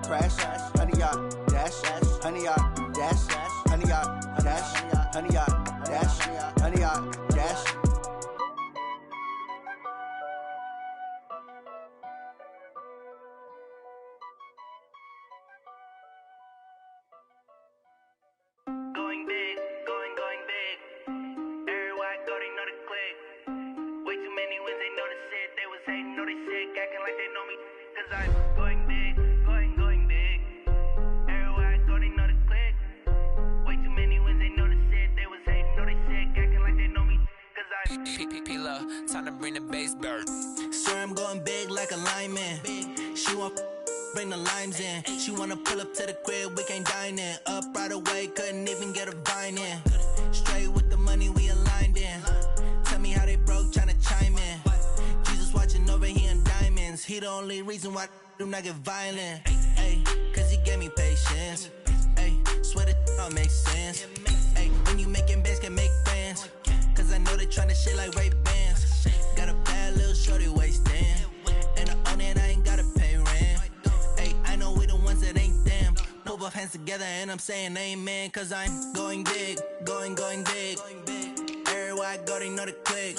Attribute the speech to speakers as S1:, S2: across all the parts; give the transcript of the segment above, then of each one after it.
S1: crash, honey yacht, dash, honey yacht, dash, honey yacht, dash, honey yacht, dash, honey yacht, dash.
S2: Going big, going big. Everywhere I go, they know the click. Way too many wins, they know the shit. They was hating, know they sick, acting like they know me. Cause I'm going big, going big. Everywhere I go, they know the click. Way too many wins, they know the shit. They was hating, know they sick, acting like they know me. Cause I'm
S3: P-P-P-Love, time to bring the bass bird.
S4: Sir, I'm going big like a lineman. She want bring the limes in. She wanna pull up to the crib, we can't dine in. Up right away, couldn't even get a vine in. Straight with the money, we aligned in. Tell me how they broke, tryna chime in. Jesus watching over here in diamonds. He the only reason why do not get violent. Ay, cause he gave me patience. Ay, swear that all makes sense. Ay, when you making bands, can make friends. Cause I know they tryna shit like Ray-Bans. Got a bad little shorty wasting. And I own it, I ain't gotta pay rent. Ay, I know we the ones that ain't them. Put both hands together and I'm saying amen. Cause I'm going big, going big. Everywhere I go, they know the click.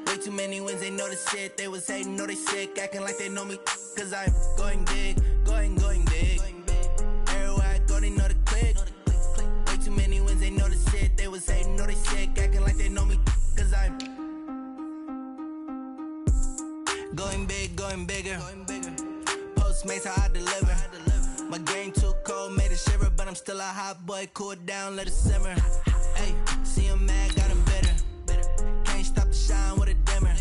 S4: Way too many wins, they know the shit. They was hating, know they sick, acting like they know me. Cause I'm going big, going big. Everywhere I go, they know the click. Way too many wins, they know the shit. They was hating, know they sick, acting like they know me. Cause I'm going big, going bigger. Postmates, how I deliver. My game too cold, made it shiver. But I'm still a hot boy, cool it down, let it simmer. Hey, see him mad, got him bitter. Can't stop the shine with a dimmer.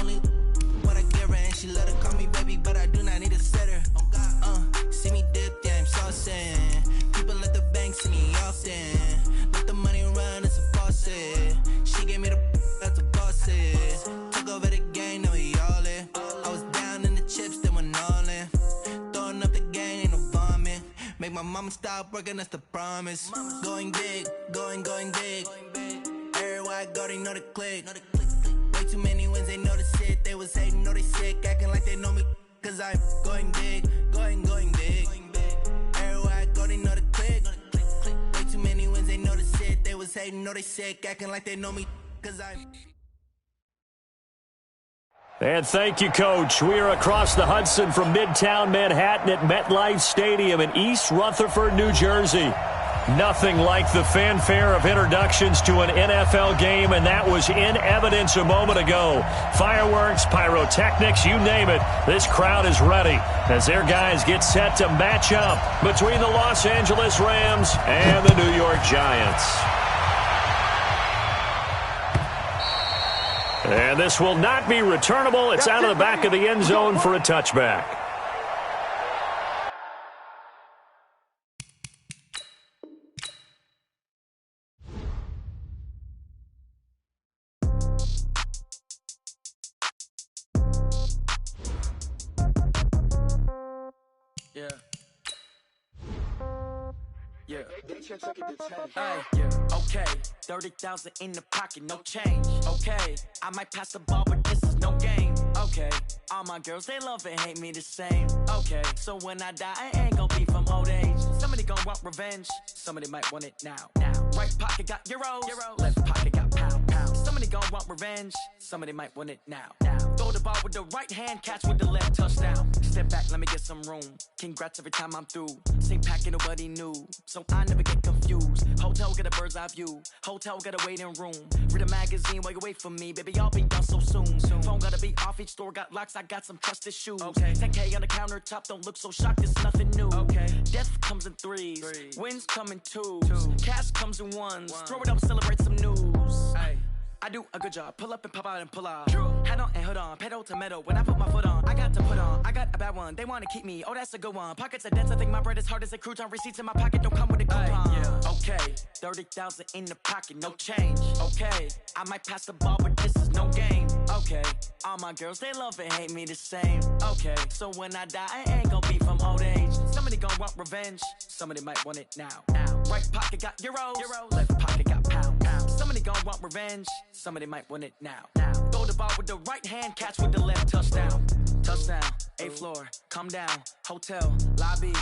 S4: Only what I give her, and she let her call me baby, but I do not need a sitter. See me dip, yeah, I'm saucing. People at the bank see me often. Let the money run, it's a faucet. She gave me the that's a boss is. Took over the game, now we all in. I was down in the chips, then went all in. Throwing up the game, ain't no vomit. Make my mama stop working, that's the promise. Going big, going big. Everywhere I go, they know the click. Way too many wins, they know the shit. They was hating, know they sick, acting like they know me. Cause I'm going big, going big. Everywhere I go, they know the click. Way too many wins, they know the shit. They was hating, know they sick, acting like they know me. Cause I'm
S5: And thank you, Coach. We are across the Hudson from Midtown Manhattan at MetLife Stadium in East Rutherford, New Jersey. Nothing like the fanfare of introductions to an NFL game, and that was in evidence a moment ago. Fireworks, pyrotechnics, you name it. This crowd is ready as their guys get set to match up between the Los Angeles Rams and the New York Giants. And this will not be returnable. It's out of the back of the end zone for a touchback.
S3: Yeah. Hey, yeah. Okay, 30,000 in the pocket, no change. Okay, I might pass the ball, but this is no game. Okay, all my girls, they love and hate me the same. Okay, so when I die, I ain't gon' be from old age. Somebody gon' want revenge, somebody might want it now. Right pocket got euros, left pocket got pound. Somebody gon' want revenge, somebody might want it now. Throw the ball with the right hand, catch with the left, touchdown. Step back, let me get some room. Congrats every time I'm through. Same packet, nobody knew, so I never get confused. Hotel get a bird's eye view, hotel get a waiting room. Read a magazine while you wait for me, baby, I'll be done so soon. Phone gotta be off, each store got locks, I got some trusted shoes. 10K on the countertop, don't look so shocked, it's nothing new. Death comes in threes, wins come in twos. Cash comes in ones, throw it up, celebrate some news. I do a good job, pull up and pop out and pull out. Head on and hood on, pedal to metal. When I put my foot on, I got to put on. I got a bad one, they wanna keep me, oh that's a good one. Pockets are dense, I think my bread is hard as a crouton. Receipts in my pocket don't come with a coupon. Okay, 30,000 in the pocket, no change. Okay, I might pass the ball, but this is no game. Okay, all my girls, they love and hate me the same. Okay, so when I die, I ain't gon' be from old age. Somebody gon' want revenge, somebody might want it now. Right pocket got euros, left pocket got pound. Somebody gon' want revenge, somebody might want it now. Throw the ball with the right hand, catch with the left, touchdown. Touchdown, 8th floor, come down, hotel, lobby.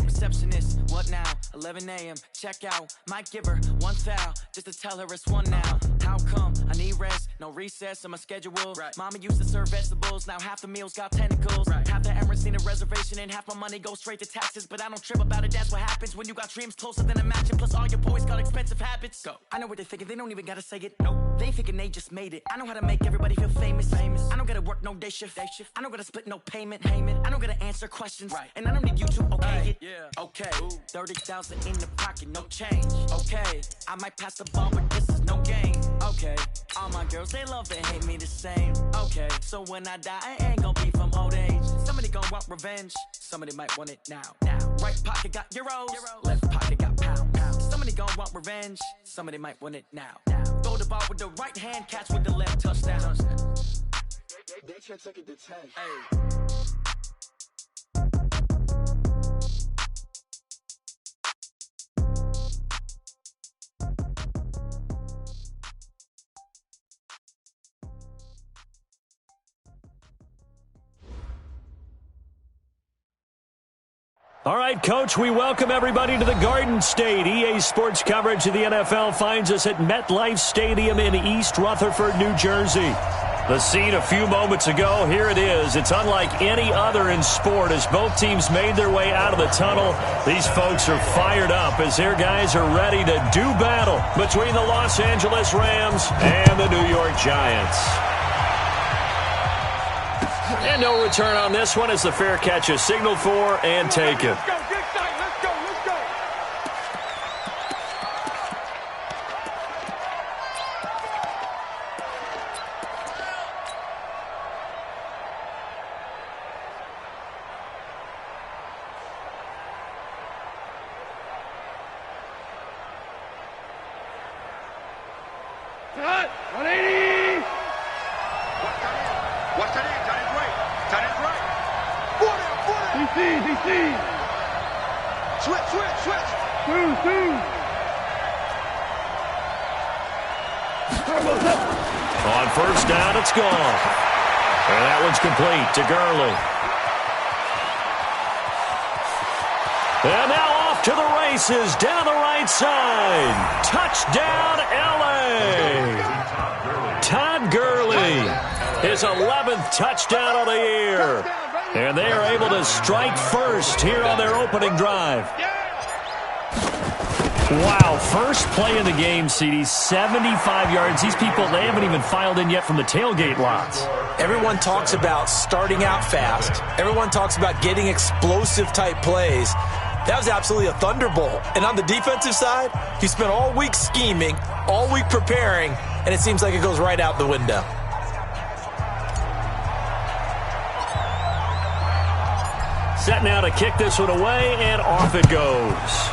S3: Receptionist, what now? 11 a.m. check out. Might give her one foul just to tell her it's one now. How come? I need rest, no recess in my schedule. Right. Mama used to serve vegetables, now half the meals got tentacles. Right. Half the Emirates need a reservation and half my money goes straight to taxes. But I don't trip about it, that's what happens when you got dreams closer than a match. And plus all your boys got expensive habits. Go. I know what they're thinking, they don't even gotta say it. Nope. They thinking they just made it. I know how to make everybody feel famous. I don't gotta work no day shift. I don't gotta split no payment. I don't gotta answer questions. Right. And I don't need you to okay it. Yeah. Okay, 30,000 in the pocket, no change. Okay, I might pass the ball, but this is no game. Okay, all my girls, they love and hate me the same. Okay, so when I die, I ain't gonna be from old age. Somebody gon' want revenge, somebody might want it now. Right pocket got euros, left pocket got pounds. Somebody gon' want revenge, somebody might want it now. Throw the ball with the right hand, catch with the left, touchdown.
S1: They can't take it to 10.
S3: Hey.
S5: All right, Coach, we welcome everybody to the Garden State. EA Sports coverage of the NFL finds us at MetLife Stadium in East Rutherford, New Jersey. The scene a few moments ago, here it is. It's unlike any other in sport as both teams made their way out of the tunnel. These folks are fired up as their guys are ready to do battle between the Los Angeles Rams and the New York Giants. And no return on this one as the fair catch is signaled for and taken.
S1: Let's go, get tight, let's go, let's go. Cut, 180. What's that in? Tight end right. 40. DC. Switch. Two.
S5: On first down, it's gone. And that one's complete to Gurley. And now off to the races down the right side. Touchdown, L.A. Todd Gurley. His 11th touchdown of the year. And they are able to strike first here on their opening drive. Wow, first play of the game, CD, 75 yards. These people, they haven't even filed in yet from the tailgate lots.
S6: Everyone talks about starting out fast. Everyone talks about getting explosive-type plays. That was absolutely a thunderbolt. And on the defensive side, he spent all week scheming, all week preparing, and it seems like it goes right out the window.
S5: Set now to kick this one away, and off it goes.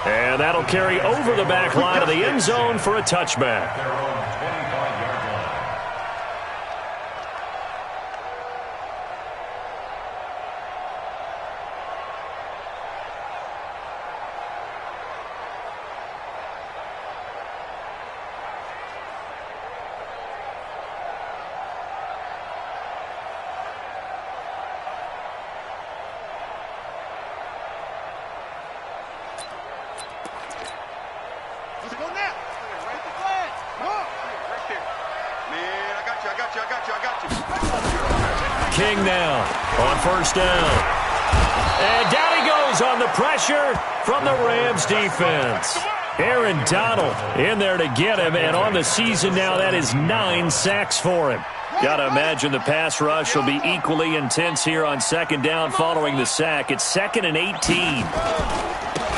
S5: And that'll carry over the back line of the end zone for a touchback. King now on first down. And down he goes on the pressure from the Rams defense. Aaron Donald in there to get him, and on the season now, that is 9 sacks for him. Got to imagine the pass rush will be equally intense here on second down following the sack. It's 2nd and 18.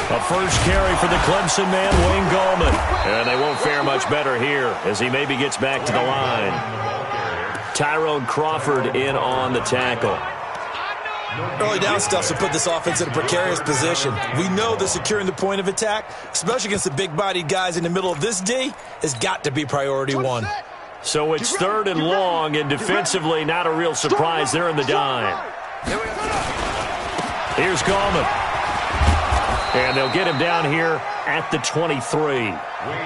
S5: A first carry for the Clemson man, Wayne Gallman. And they won't fare much better here as he maybe gets back to the line. Tyrone Crawford in on the tackle.
S6: Early down stuff to put this offense in a precarious position. We know that securing the point of attack, especially against the big-bodied guys in the middle of this D, has got to be priority one.
S5: So it's 3rd and long, and defensively not a real surprise. They're in the dime. Here's Gallman. And they'll get him down here at the 23.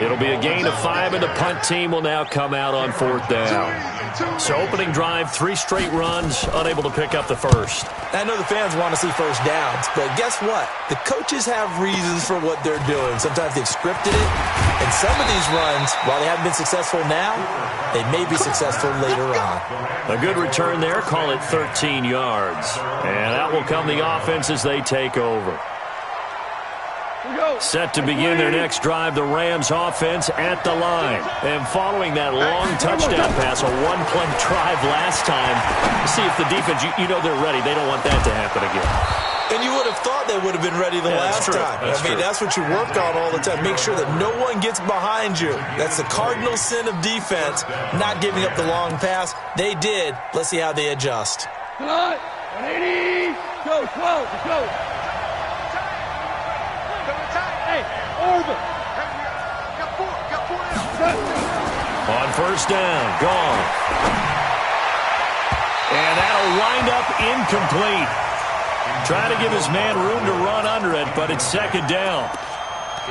S5: It'll be a gain of 5, and the punt team will now come out on 4th down. So opening drive, 3 straight runs, unable to pick up the first.
S6: I know the fans want to see first downs, but guess what? The coaches have reasons for what they're doing. Sometimes they've scripted it, and some of these runs, while they haven't been successful now, they may be successful later on.
S5: A good return there, call it 13 yards. And out will come the offense as they take over. Set to begin their next drive, the Rams offense at the line. And following that long touchdown pass, a one-play drive last time, see if the defense, you know they're ready. They don't want that to happen again.
S6: And you would have thought they would have been ready the last time. That's what you work on all the time. Make sure that no one gets behind you. That's the cardinal sin of defense, not giving up the long pass. They did. Let's see how they adjust.
S7: 180. Go, 12, go.
S5: On first down, gone. And that'll wind up incomplete. Trying to give his man room to run under it, but it's second down.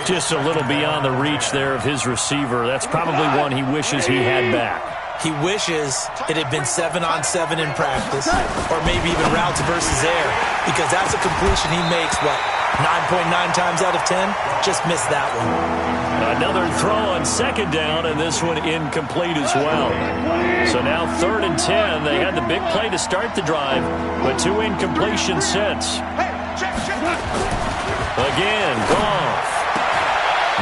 S5: Just a little beyond the reach there of his receiver. That's probably one he wishes he had back.
S6: He wishes it had been 7-on-7 in practice, or maybe even routes versus air, because that's a completion he makes, 9.9 times out of 10? Just missed that one.
S5: Another throw on second down, and this one incomplete as well. So now 3rd and 10. They had the big play to start the drive, but 2 incompletions since. Again, Goff.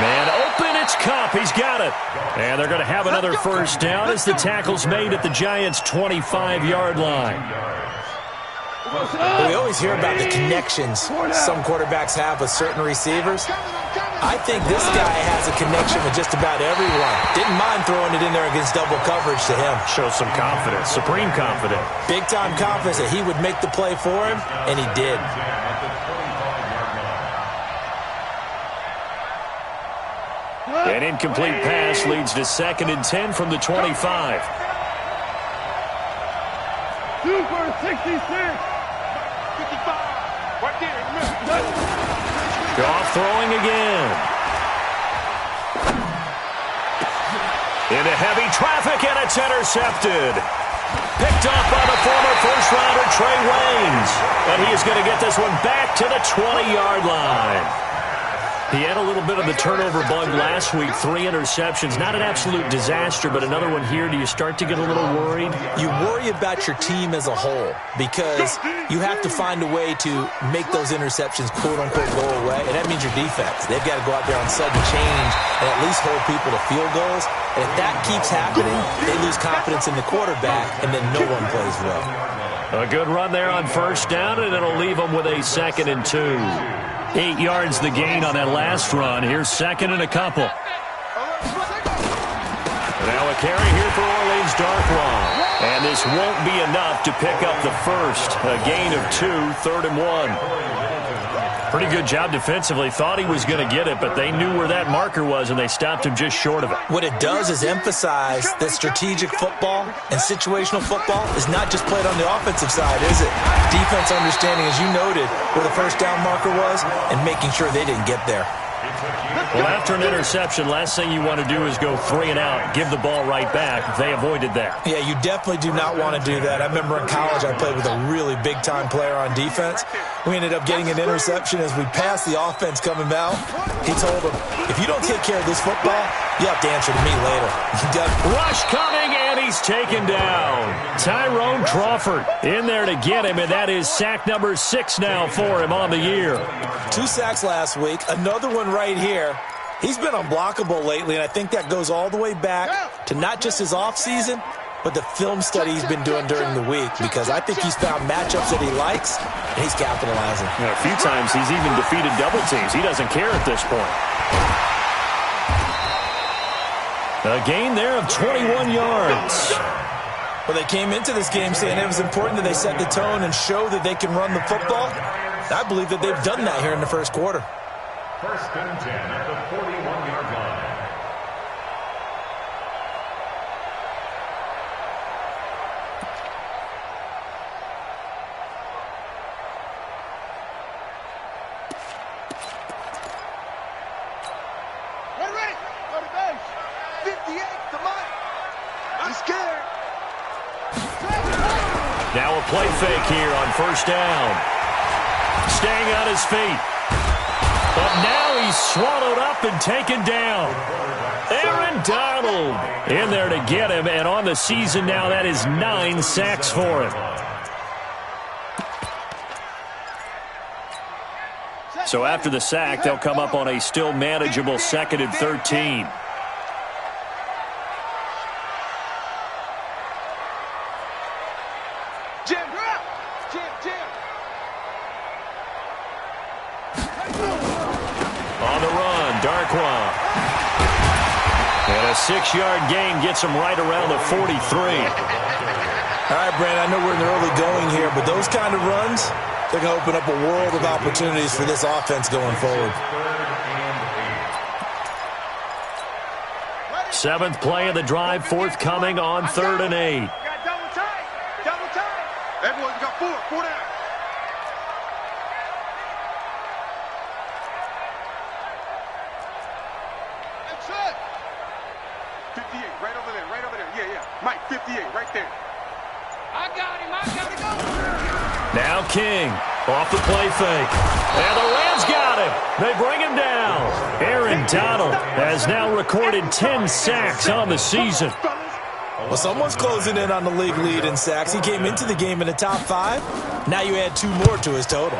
S5: Man open, it's Cup. He's got it. And they're going to have another first down as the tackle's made at the Giants' 25-yard line.
S6: We always hear about the connections some quarterbacks have with certain receivers. I think this guy has a connection with just about everyone. Didn't mind throwing it in there against double coverage to him.
S5: Shows some confidence, supreme confidence.
S6: Big-time confidence that he would make the play for him, and he did.
S5: An incomplete pass leads to 2nd and 10 from the 25.
S7: Super 66.
S5: Goff throwing again. Into heavy traffic, and it's intercepted. Picked up by the former first-rounder Trey Waynes. And he is going to get this one back to the 20-yard line. He had a little bit of the turnover bug last week, 3 interceptions. Not an absolute disaster, but another one here. Do you start to get a little worried?
S6: You worry about your team as a whole because you have to find a way to make those interceptions, quote-unquote, go away, and that means your defense. They've got to go out there on sudden change and at least hold people to field goals. And if that keeps happening, they lose confidence in the quarterback, and then no one plays well.
S5: A good run there on first down, and it'll leave them with a 2nd and 2. 8 yards the gain on that last run. Here's 2nd and a couple. Now a carry here for Orleans Darkwa. And this won't be enough to pick up the first. A gain of 2, 3rd and 1. Pretty good job defensively. Thought he was going to get it, but they knew where that marker was, and they stopped him just short of it.
S6: What it does is emphasize that strategic football and situational football is not just played on the offensive side, is it? Defense understanding, as you noted, where the first down marker was and making sure they didn't get there.
S5: Well, after an interception, last thing you want to do is go 3 and out, give the ball right back. They avoided that.
S6: Yeah, you definitely do not want to do that. I remember in college I played with a really big-time player on defense. We ended up getting an interception as we passed the offense coming out. He told him, if you don't take care of this football, you have to answer to me later.
S5: Rush coming, and he's taken down. Tyrone Crawford in there to get him, and that is sack number 6 now for him on the year.
S6: 2 sacks last week, another one right here. He's been unblockable lately, and I think that goes all the way back to not just his offseason, but the film study he's been doing during the week, because I think he's found matchups that he likes, and he's capitalizing.
S5: Yeah, a few times he's even defeated double teams. He doesn't care at this point. A gain there of 21 yards.
S6: Well, they came into this game saying it was important that they set the tone and show that they can run the football. I believe that they've done that here in the first quarter.
S8: 1st and 10 at the 41-yard line.
S5: Now a play fake here on first down. Staying on his feet. But now he's swallowed up and taken down. Aaron Donald in there to get him, and on the season now, that is 9 sacks for him. So after the sack, they'll come up on a still manageable 2nd and 13. On the run, Darkwa. And a 6-yard gain gets him right around the 43.
S6: All right, Brandon, I know we're in the early going here, but those kind of runs, they're going to open up a world of opportunities for this offense going forward.
S5: 7th play of the drive, forthcoming on 3rd and 8.
S7: Got double tight. Double tight. Everyone's got 4 down. That's it. 58, right over there, right over there. Yeah. Mike, 58, right there. I got him, go.
S5: Now King, off the play fake. And the Rams got him. They bring him down. Aaron Donald has now recorded 10 sacks on the season.
S6: Well, someone's closing in on the league lead in sacks. He came into the game in the top 5. Now you add 2 more to his total.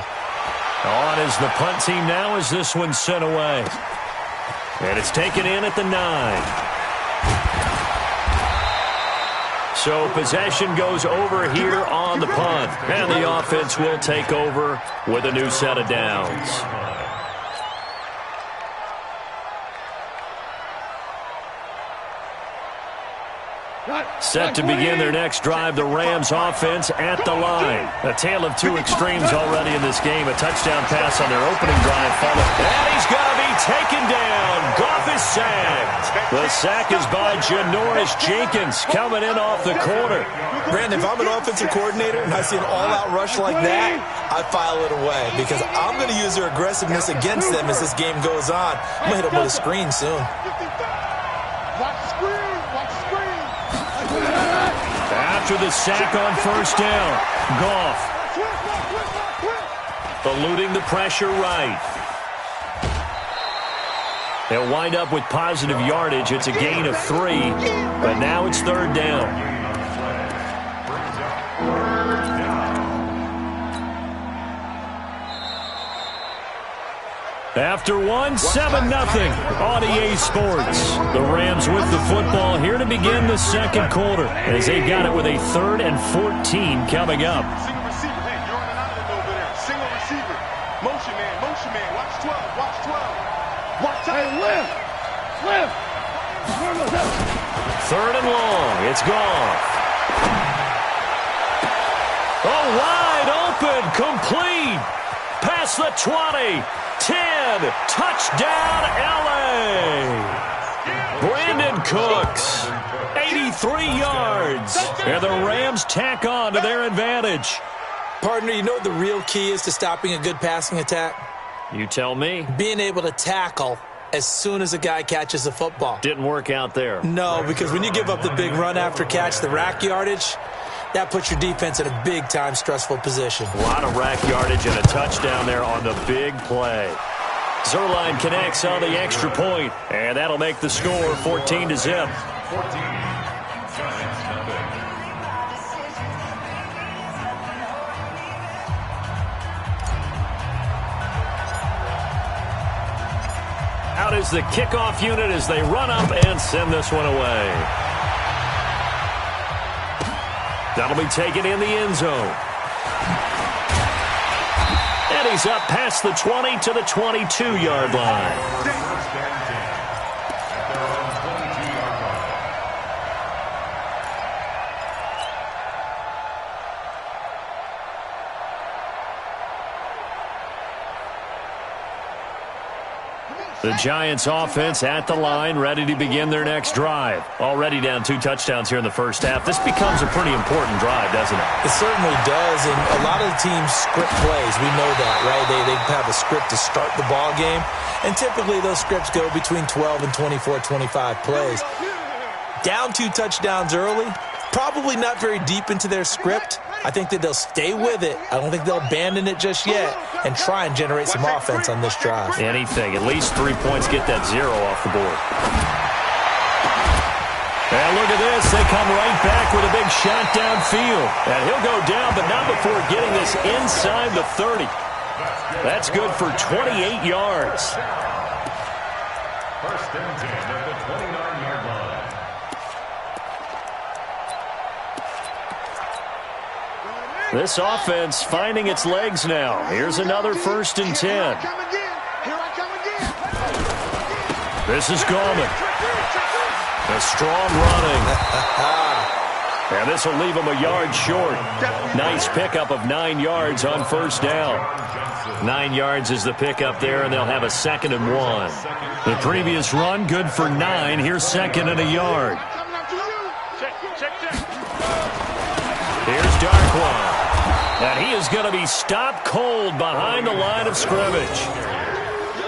S5: On is the punt team now as this one's sent away. And it's taken in at the 9. So possession goes over here on the punt. And the offense will take over with a new set of downs. Set to begin their next drive, the Rams offense at the line. A tale of 2 extremes already in this game. A touchdown pass on their opening drive followed. And he's going to be taken down. Goff is sacked. The sack is by Janoris Jenkins coming in off the corner.
S6: Brandon, if I'm an offensive coordinator and I see an all-out rush like that, I file it away because I'm going to use their aggressiveness against them as this game goes on. I'm going to hit them with a screen soon.
S5: After the sack on first down, Goff eluding the pressure right. They'll wind up with positive yardage. It's a gain of 3, but now it's 3rd down. After 1, 7-0 on EA Sports. The Rams with the football here to begin the 2nd quarter as they've got it with a 3rd and 14 coming up.
S7: Single receiver. Hey, you're on an island over there. Single receiver. Motion man. Watch 12. Watch out. Hey, lift.
S5: 3rd and long. It's gone. Oh, wide open. Complete. Past the 20. 10, touchdown, L.A. Brandon Cooks, 83 yards, and the Rams tack on to their advantage.
S6: Partner, you know what the real key is to stopping a good passing attack?
S5: You tell me.
S6: Being able to tackle as soon as a guy catches the football.
S5: Didn't work out there.
S6: No, because when you give up the big run after catch, the rack yardage, that puts your defense in a big-time stressful position.
S5: A lot of rack yardage and a touchdown there on the big play. Zerline connects on the extra point, and that'll make the score 14-0. Out is the kickoff unit as they run up and send this one away. That'll be taken in the end zone. And he's up past the 20 to the 22-yard line. The Giants offense at the line, ready to begin their next drive. Already down 2 touchdowns here in the first half. This becomes a pretty important drive, doesn't it?
S6: It certainly does, and a lot of the teams script plays. We know that, right? They have a script to start the ball game, and typically those scripts go between 12 and 24, 25 plays. Down 2 touchdowns early, probably not very deep into their script, I think that they'll stay with it. I don't think they'll abandon it just yet and try and generate some offense on this drive.
S5: Anything. At least 3 points, get that 0 off the board. And look at this. They come right back with a big shot downfield. And he'll go down, but not before getting this inside the 30. That's good for 28 yards.
S8: First and 10 at the 29-yard line.
S5: This offense finding its legs now. Here's another 1st and 10. This is Gallman. A strong running. And this will leave him a yard short. Nice pickup of 9 yards on 1st down. 9 yards is the pickup there, and they'll have a 2nd and 1. The previous run, good for 9. Here's 2nd and a yard. Here's Darkwa. And he is going to be stopped cold behind the line of scrimmage.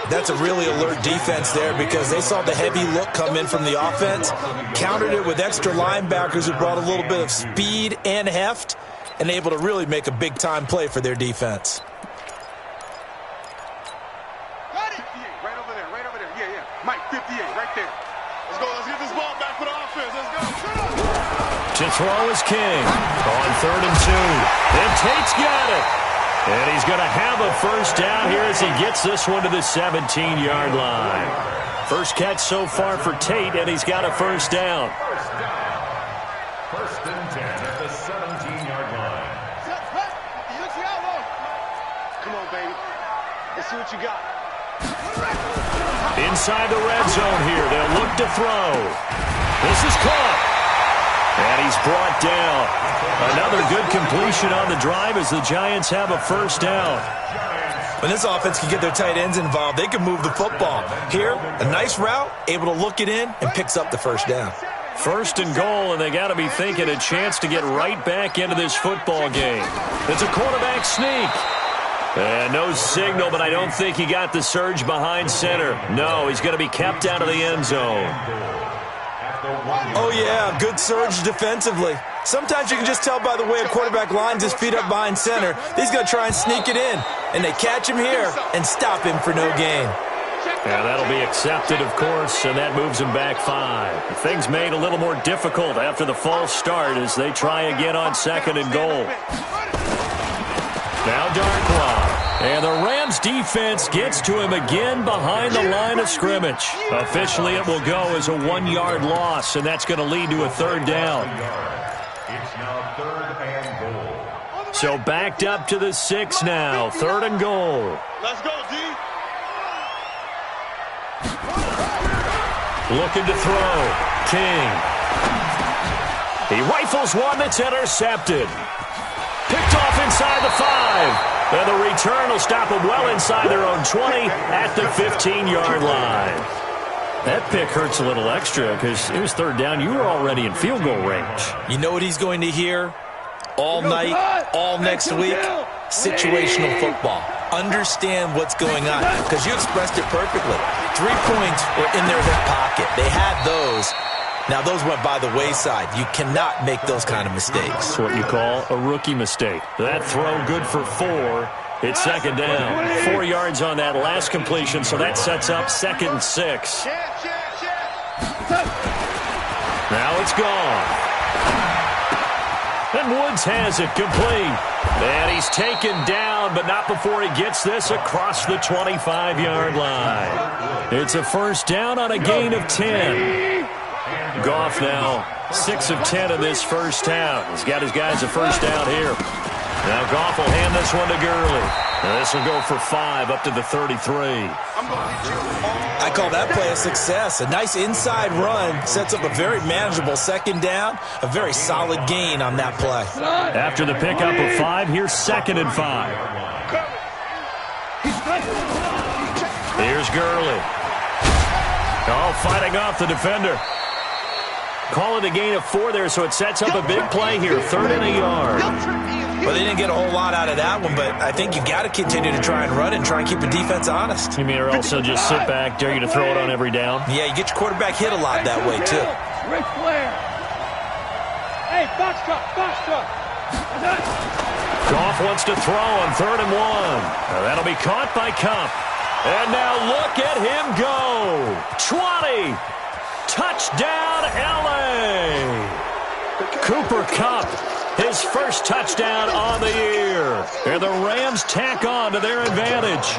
S6: That's a really alert defense there because they saw the heavy look come in from the offense, countered it with extra linebackers who brought a little bit of speed and heft, and able to really make a big-time play for their defense.
S7: Right over there. Yeah. Mike, 58, right there. Let's go. Let's get this ball back for the offense. Let's go.
S5: To throw is King on 3rd and 2. And Tate's got it. And he's going to have a 1st down here as he gets this one to the 17-yard line. First catch so far for Tate, and he's got a 1st down.
S8: First and 10 at the 17-yard line.
S7: Come on, baby. Let's see what you got.
S5: Inside the red zone here. They'll look to throw. This is caught. And he's brought down. Another good completion on the drive as the Giants have a 1st down.
S6: When this offense can get their tight ends involved, they can move the football. Here, a nice route, able to look it in, and picks up the 1st down.
S5: 1st and goal, and they got to be thinking a chance to get right back into this football game. It's a quarterback sneak. And no signal, but I don't think he got the surge behind center. No, he's going to be kept out of the end zone.
S6: Oh, yeah, good surge defensively. Sometimes you can just tell by the way a quarterback lines his feet up behind center. He's going to try and sneak it in, and they catch him here and stop him for no gain.
S5: Yeah, that'll be accepted, of course, and that moves him back 5. Things made a little more difficult after the false start as they try again on 2nd and goal. Now Darkwa. And the Rams defense gets to him again behind the line of scrimmage. Officially, it will go as a 1-yard loss, and that's going to lead to a 3rd down.
S8: It's now 3rd and goal.
S5: So backed up to the 6 now. 3rd and goal.
S7: Let's go, D.
S5: Looking to throw. King. He rifles one that's intercepted. Picked off inside the 5. And the return will stop them well inside their own 20 at the 15-yard line. That pick hurts a little extra because it was 3rd down. You were already in field goal range.
S6: You know what he's going to hear all night, all next week? Situational football. Understand what's going on because you expressed it perfectly. 3 points were in their hip pocket. They had those. Now, those went by the wayside. You cannot make those kind of mistakes.
S5: That's what you call a rookie mistake. That throw good for 4. It's 2nd down. 4 yards on that last completion, so that sets up 2nd and 6. Now it's gone. And Woods has it complete. And he's taken down, but not before he gets this across the 25-yard line. It's a 1st down on a gain of 10. Goff now 6 of 10 in this 1st half. He's got his guys a 1st down here. Now Goff will hand this one to Gurley. And this will go for 5 up to the 33.
S6: I call that play a success. A nice inside run sets up a very manageable 2nd down. A very solid gain on that play.
S5: After the pickup of 5, here's 2nd and 5. Here's Gurley. Oh, fighting off the defender. Call it a gain of 4 there, so it sets up a big play here. 3rd and a yard.
S6: Well, they didn't get a whole lot out of that one, but I think you got to continue to try and run and try and keep the defense honest.
S5: You mean or also just sit back, dare you to throw it on every down?
S6: Yeah, you get your quarterback hit a lot that way, too.
S9: Ric Flair. Hey, box truck, box truck.
S5: Goff wants to throw on 3rd and 1. Now that'll be caught by Kupp. And now look at him go. 20. Touchdown, L.A. Cooper Kupp, his first touchdown on the year. And the Rams tack on to their advantage.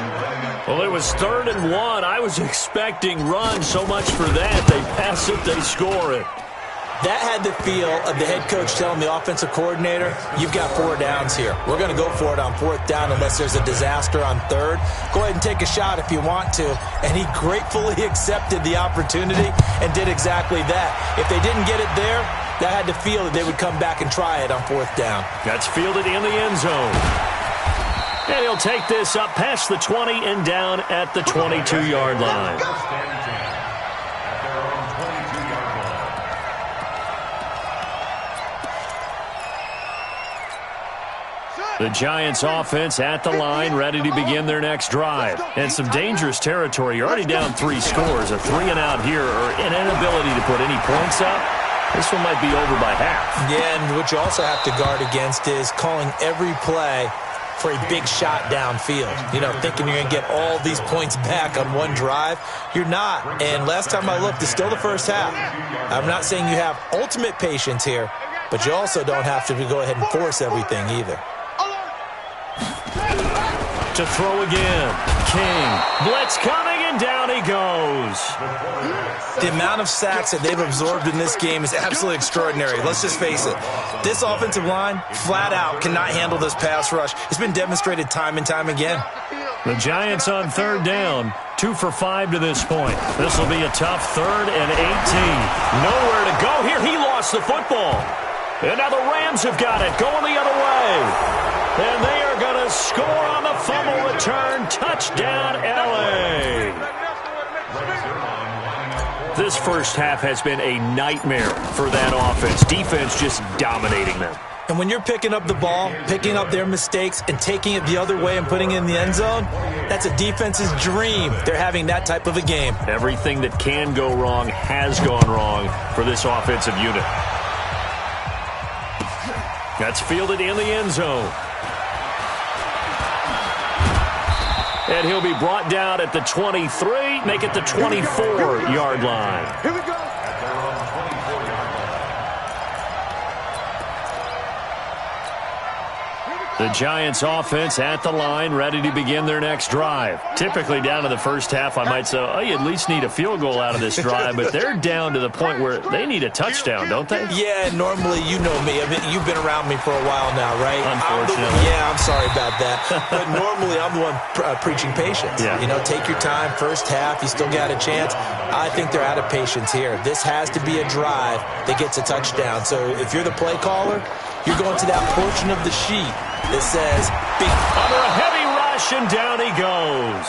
S5: Well, it was 3rd and 1. I was expecting run, so much for that. They pass it, they score it.
S6: That had the feel of the head coach telling the offensive coordinator, you've got 4 downs here. We're going to go for it on 4th down unless there's a disaster on 3rd. Go ahead and take a shot if you want to. And he gratefully accepted the opportunity and did exactly that. If they didn't get it there, that had the feel that they would come back and try it on 4th down.
S5: That's fielded in the end zone. And he'll take this up past the 20 and down at the 22-yard line. The Giants offense at the line, ready to begin their next drive. And some dangerous territory. You're already down 3 scores. A 3-and-out here or an inability to put any points up. This one might be over by half.
S6: Yeah, and what you also have to guard against is calling every play for a big shot downfield. You know, thinking you're going to get all these points back on one drive. You're not. And last time I looked, it's still the first half. I'm not saying you have ultimate patience here, but you also don't have to go ahead and force everything either.
S5: To throw again. King. Blitz coming, and down he goes.
S6: The amount of sacks that they've absorbed in this game is absolutely extraordinary. Let's just face it. This offensive line, flat out, cannot handle this pass rush. It's been demonstrated time and time again.
S5: The Giants on 3rd down. 2 for 5 to this point. This will be a tough 3rd and 18. Nowhere to go here. He lost the football. And now the Rams have got it, going the other way. And they are going to score on the fumble return. Touchdown, L.A. This first half has been a nightmare for that offense. Defense just dominating them.
S6: And when you're picking up the ball, picking up their mistakes, and taking it the other way and putting it in the end zone, that's a defense's dream. They're having that type of a game.
S5: Everything that can go wrong has gone wrong for this offensive unit. That's fielded in the end zone. And he'll be brought down at the 23, make it the 24-yard line.
S7: Here we go.
S5: The Giants offense at the line, ready to begin their next drive. Typically down to the first half, I might say, oh, you at least need a field goal out of this drive, but they're down to the point where they need a touchdown, don't they?
S6: Yeah, normally, you know me. I mean, you've been around me for a while now, right?
S5: Unfortunately.
S6: I'm sorry about that. But normally, I'm the one preaching patience.
S5: Yeah.
S6: You know, take your time. First half, you still got a chance. I think they're out of patience here. This has to be a drive that gets a touchdown. So if you're the play caller, you're going to that portion of the sheet that says,
S5: under a heavy rush, and down he goes.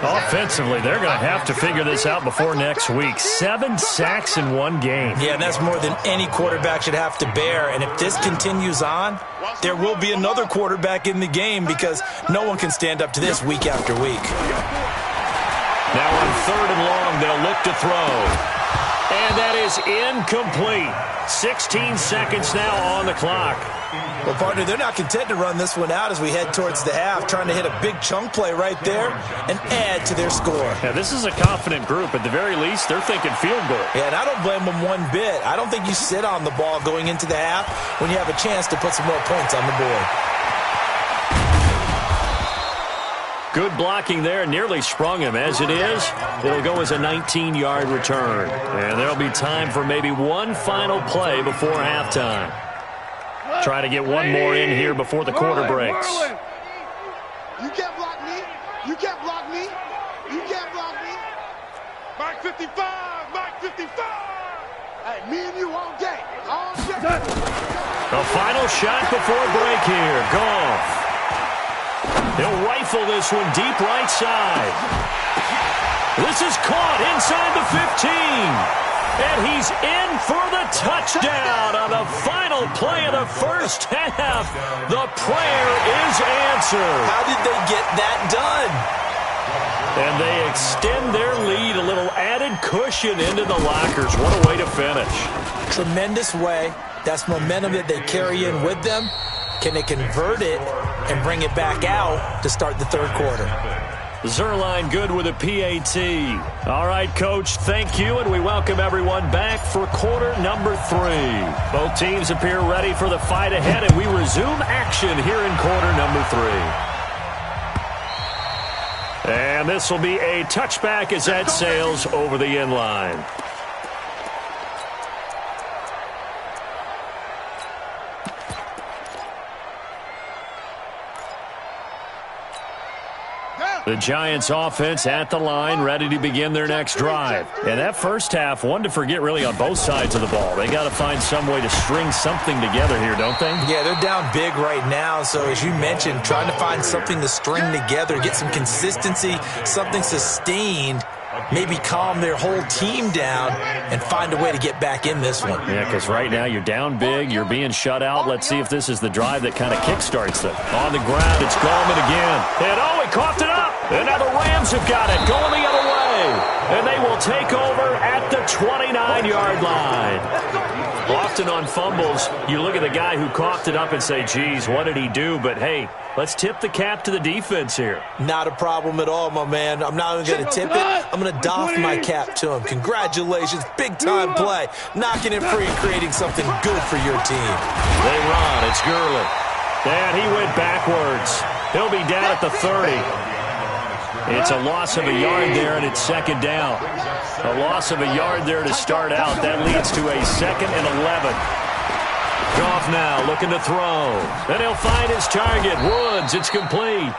S5: Offensively, they're going to have to figure this out before next week. 7 sacks in one game.
S6: Yeah, and that's more than any quarterback should have to bear. And if this continues on, there will be another quarterback in the game because no one can stand up to this week after week.
S5: Now on 3rd and long, they'll look to throw. And that is incomplete. 16 seconds now on the clock.
S6: Well, partner, they're not content to run this one out as we head towards the half, trying to hit a big chunk play right there and add to their score.
S5: Yeah, this is a confident group. At the very least, they're thinking field goal.
S6: Yeah, and I don't blame them one bit. I don't think you sit on the ball going into the half when you have a chance to put some more points on the board.
S5: Good blocking there, nearly sprung him. As it is, it'll go as a 19-yard return. And there'll be time for maybe one final play before halftime. Try to get one more in here before the quarter breaks.
S7: You can't block me. You can't block me. You can't block me. Mike 55. Mike 55. Hey, me and you all day. All day.
S5: The final shot before break here. Goff. He'll rifle this one deep right side. This is caught inside the 15. And he's in for the touchdown on the final play of the first half. The prayer is answered.
S6: How did they get that done?
S5: And they extend their lead, a little added cushion into the lockers. What a way to finish.
S6: Tremendous way. That's momentum that they carry in with them. Can they convert it and bring it back out to start the third quarter?
S5: Zerline good with a PAT. All right, Coach, thank you, and we welcome everyone back for quarter number 3. Both teams appear ready for the fight ahead, and we resume action here in quarter number 3. And this will be a touchback as that sails over the end line. The Giants offense at the line, ready to begin their next drive. And that first half, one to forget really on both sides of the ball. They got to find some way to string something together here, don't they?
S6: Yeah, they're down big right now. So as you mentioned, trying to find something to string together, get some consistency, something sustained, maybe calm their whole team down and find a way to get back in this one.
S5: Yeah, because right now you're down big, you're being shut out. Let's see if this is the drive that kind of kickstarts them. On the ground, it's Gallman again. And he coughed it up. And now the Rams have got it, going the other way. And they will take over at the 29-yard line. Often on fumbles, you look at the guy who coughed it up and say, geez, what did he do? But, hey, let's tip the cap to the defense here.
S6: Not a problem at all, my man. I'm not even going to tip it. I'm going to doff my cap to him. Congratulations. Big-time play. Knocking it free and creating something good for your team.
S5: They run. It's Gurley. And he went backwards. He'll be down at the 30. It's a loss of a yard there, and it's second down. A loss of a yard there to start out. That leads to a 2nd and 11. Goff now looking to throw. Then he'll find his target. Woods, it's complete.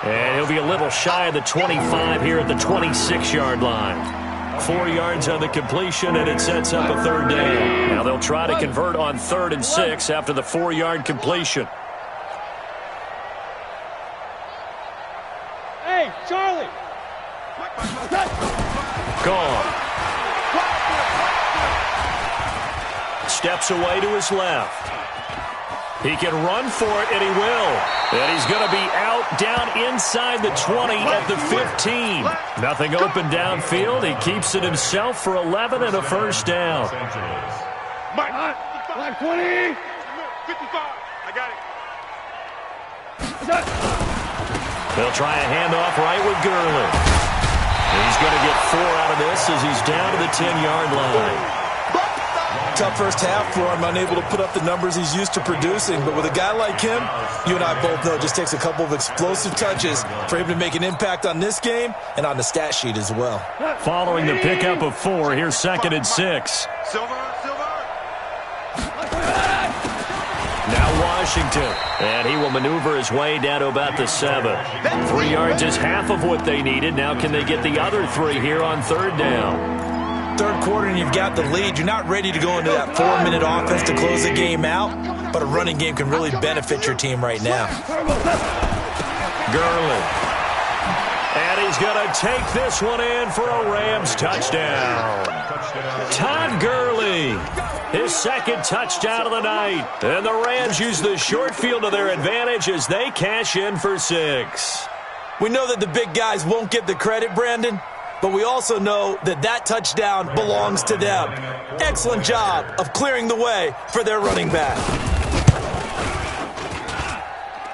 S5: And he'll be a little shy of the 25 here at the 26-yard line. 4 yards on the completion, and it sets up a third down. Now they'll try to convert on 3rd and 6 after the 4-yard completion.
S7: Hey, Charlie!
S5: Gone. Steps away to his left. He can run for it, and he will. And he's going to be out down inside the 20 at the 15. Nothing open downfield. He keeps it himself for 11 and a first down.
S7: Mike, 20. 55. I got it.
S5: They'll try a handoff right with Gurley. He's going to get 4 out of this as he's down to the 10-yard line.
S6: Tough first half for him, unable to put up the numbers he's used to producing. But with a guy like him, you and I both know it just takes a couple of explosive touches for him to make an impact on this game and on the stat sheet as well.
S5: Following the pickup of 4, here's 2nd and 6. Now Washington, and he will maneuver his way down to about the 7. 3 yards is half of what they needed. Now can they get the other 3 here on 3rd down?
S6: Third quarter and you've got the lead. You're not ready to go into that 4-minute offense to close the game out, but a running game can really benefit your team right now.
S5: Gurley. And he's going to take this one in for a Rams touchdown. Todd Gurley, his 2nd touchdown of the night. And the Rams use the short field to their advantage as they cash in for 6.
S6: We know that the big guys won't get the credit, Brandon, but we also know that that touchdown belongs to them. Excellent job of clearing the way for their running back.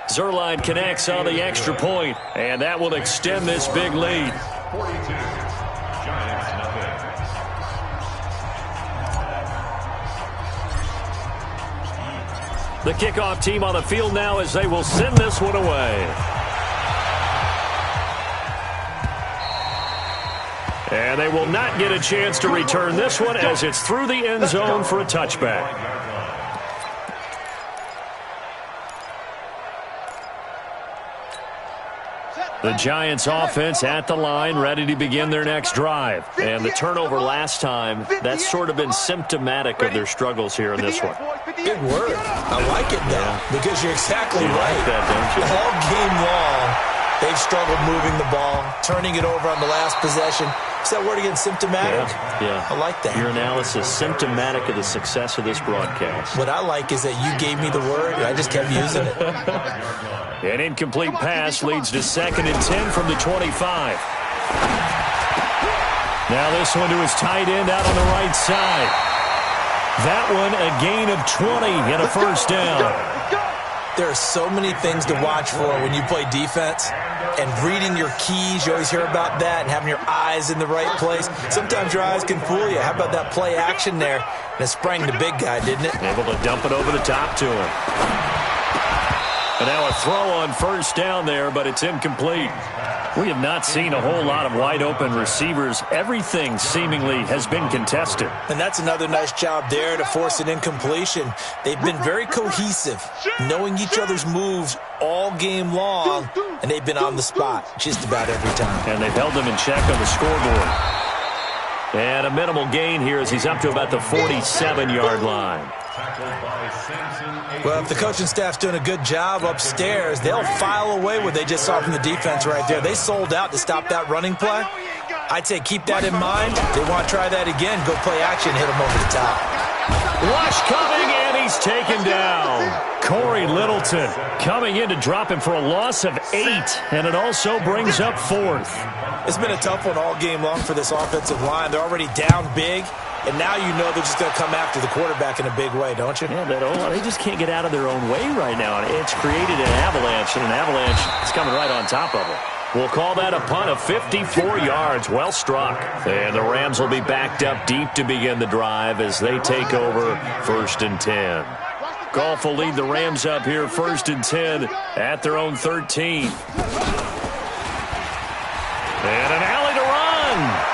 S5: Zerline connects on the extra point, and that will extend this big lead.
S8: 42. Giants nothing.
S5: The kickoff team on the field now as they will send this one away. And they will not get a chance to return this one as it's through the end zone for a touchback. The Giants offense at the line, ready to begin their next drive. And the turnover last time, that's sort of been symptomatic of their struggles here in this one.
S6: Good word. I like it now because you're exactly right.
S5: Like that, don't you?
S6: All game long, they've struggled moving the ball, turning it over on the last possession. Is that word again, symptomatic?
S5: Yeah.
S6: I like that.
S5: Your analysis, symptomatic of the success of this broadcast.
S6: What I like is that you gave me the word, and I just kept using it.
S5: An incomplete pass leads to 2nd and 10 from the 25. Now this one to his tight end out on the right side. That one a gain of 20 and a first down.
S6: There are so many things to watch for when you play defense, and reading your keys, you always hear about that, and having your eyes in the right place. Sometimes your eyes can fool you. How about that play action there? And it sprang the big guy, didn't it?
S5: Able to dump it over the top to him. And now a throw on first down there, but it's incomplete. We have not seen a whole lot of wide-open receivers. Everything seemingly has been contested.
S6: And that's another nice job there to force an incompletion. They've been very cohesive, knowing each other's moves all game long, and they've been on the spot just about every time.
S5: And they've held them in check on the scoreboard. And a minimal gain here as he's up to about the 47-yard line.
S6: Well, if the coaching staff's doing a good job upstairs, they'll file away what they just saw from the defense right there. They sold out to stop that running play. I'd say keep that in mind. They want to try that again. Go play action, hit them over the top.
S5: Rush coming, and he's taken down. Corey Littleton coming in to drop him for a loss of 8, and it also brings up 4th.
S6: It's been a tough one all game long for this offensive line. They're already down big. And now you know they're just going to come after the quarterback in a big way, don't you?
S5: Yeah, they just can't get out of their own way right now. It's created an avalanche, and an avalanche is coming right on top of them. We'll call that a punt of 54 yards. Well struck. And the Rams will be backed up deep to begin the drive as they take over 1st and 10. Goff will lead the Rams up here 1st and 10 at their own 13. And an alley to run.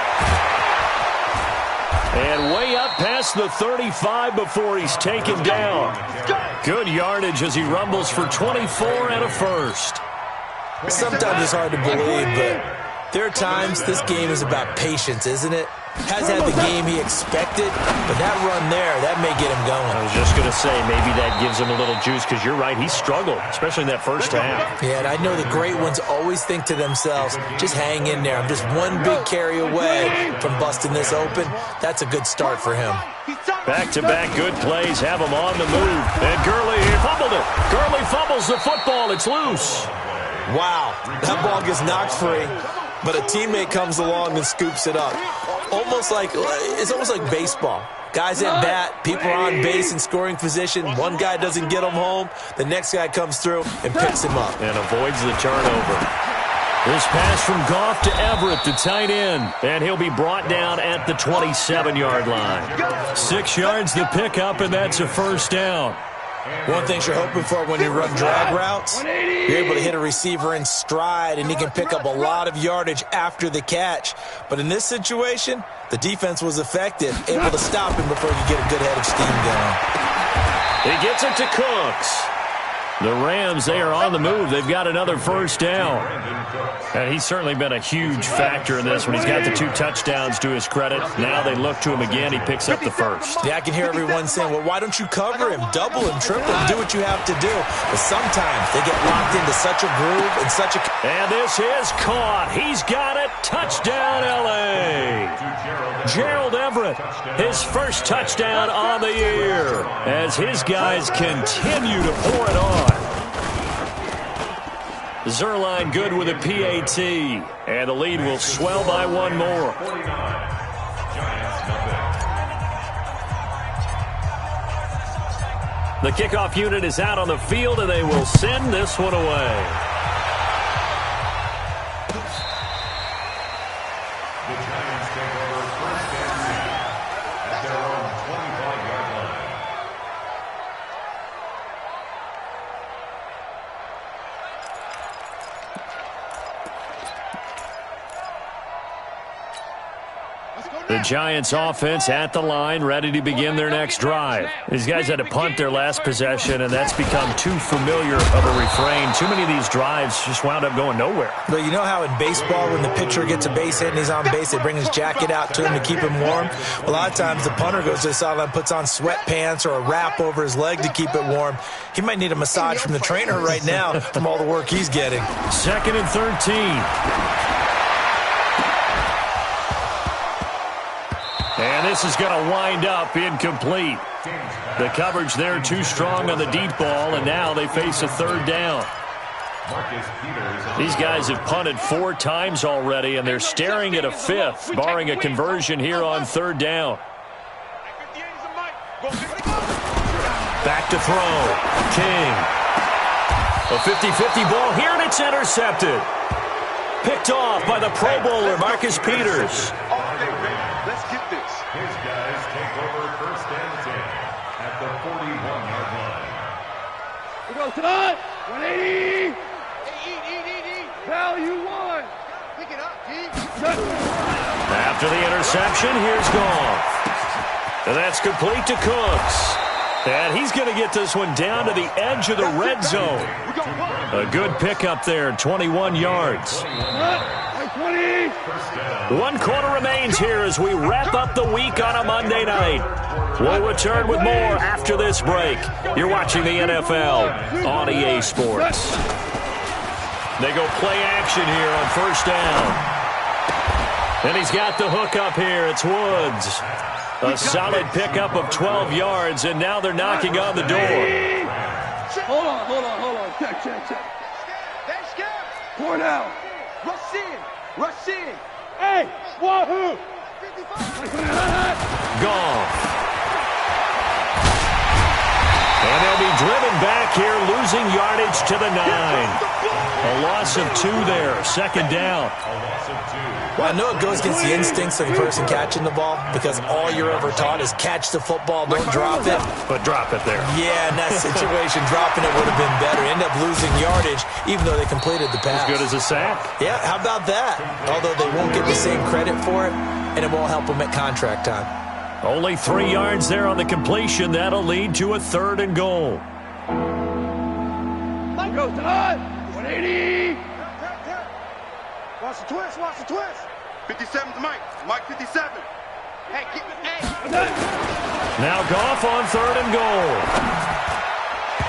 S5: And way up past the 35 before he's taken down. Good yardage as he rumbles for 24 and a first.
S6: Sometimes it's hard to believe, but there are times this game is about patience, isn't it? Has had the game he expected, but that run there, that may get him going.
S5: I was just going to say, maybe that gives him a little juice, because you're right, he struggled, especially in that first half.
S6: Yeah, and I know the great ones always think to themselves, just hang in there. I'm just one big carry away from busting this open. That's a good start for him.
S5: Back-to-back good plays have him on the move. And Gurley fumbled it. Gurley fumbles the football. It's loose.
S6: Wow, that ball gets knocked free, but a teammate comes along and scoops it up. It's almost like baseball. Guys at bat, people are on base in scoring position. One guy doesn't get him home. The next guy comes through and picks him up.
S5: And avoids the turnover. This pass from Goff to Everett, the tight end. And he'll be brought down at the 27-yard line. 6 yards the pickup, and that's a first down.
S6: One thing you're hoping for when you run drag routes, you're able to hit a receiver in stride, and he can pick up a lot of yardage after the catch. But in this situation, the defense was effective, able to stop him before he could get a good head of steam going.
S5: He gets it to Cooks. The Rams, they are on the move. They've got another first down. And he's certainly been a huge factor in this when he's got the 2 touchdowns to his credit. Now they look to him again. He picks up the first.
S6: Yeah, I can hear everyone saying, well, why don't you cover him, double him, triple him, do what you have to do. But sometimes they get locked into such a groove and such a...
S5: And this is caught. He's got it. Touchdown, L.A. Gerald Everett, his first touchdown on the year as his guys continue to pour it on. Zerline good with a PAT, and the lead will swell by 1 more. The kickoff unit is out on the field, and they will send this one away. The Giants offense at the line, ready to begin their next drive. These guys had to punt their last possession, and that's become too familiar of a refrain. Too many of these drives just wound up going nowhere.
S6: But you know how in baseball, when the pitcher gets a base hit and he's on base, they bring his jacket out to him to keep him warm? Well, a lot of times the punter goes to the sideline, puts on sweatpants or a wrap over his leg to keep it warm. He might need a massage from the trainer right now from all the work he's getting.
S5: 2nd and 13. And this is going to wind up incomplete. The coverage there too strong on the deep ball, and now they face a 3rd down. These guys have punted 4 times already, and they're staring at a 5th, barring a conversion here on 3rd down. Back to throw. King. A 50-50 ball here, and it's intercepted. Picked off by the Pro Bowler, Marcus Peters.
S7: Let's get this.
S8: His guys take over first and 10 at the 41-yard line.
S7: We go, Todd. 180. Eat. Value one. Pick it up, G.
S5: After the interception, here's Goff. And that's complete to Cooks. And he's going to get this one down to the edge of the red zone. A good pickup there, 21 yards. 1 quarter remains here as we wrap up the week on a Monday night. We'll return with more after this break. You're watching the NFL on EA Sports. They go play action here on first down. And he's got the hook up here. It's Woods. A solid pickup of 12 yards, and now they're knocking on the door.
S7: Hold on. Check. They scared. Pour down. Rush in. Hey, wahoo.
S5: Gone. And they'll be driven back here, losing yardage to the 9. A loss of 2 there, second down.
S6: Well, I know it goes against the instincts of the person catching the ball because all you're ever taught is catch the football, don't drop it.
S5: But drop it there.
S6: Yeah, in that situation, dropping it would have been better. End up losing yardage, even though they completed the pass.
S5: As good as a sack.
S6: Yeah, how about that? Although they won't get the same credit for it, and it won't help them at contract time.
S5: Only 3 yards there on the completion. That'll lead to a 3rd and goal.
S7: Go, Todd. 180. Watch the twist. 57's Mike. Mike 57. Hey, keep it.
S5: Now Goff on 3rd and goal.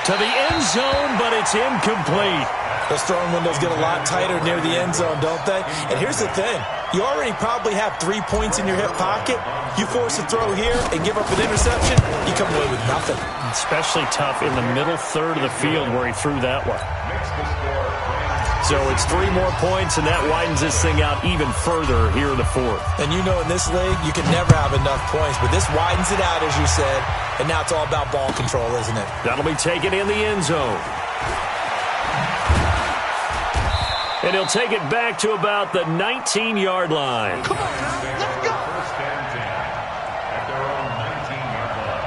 S5: To the end zone, but it's incomplete.
S6: Those throwing windows get a lot tighter near the end zone, don't they? And here's the thing. You already probably have 3 points in your hip pocket. You force a throw here and give up an interception, you come away with nothing.
S5: Especially tough in the middle third of the field where he threw that one. So it's 3 more points, and that widens this thing out even further here in the 4th.
S6: And you know in this league, you can never have enough points, but this widens it out, as you said, and now it's all about ball control, isn't it?
S5: That'll be taken in the end zone. And he'll take it back to about the 19-yard line.
S7: Come on, let's go.
S8: First and 10 at their own 19-yard line.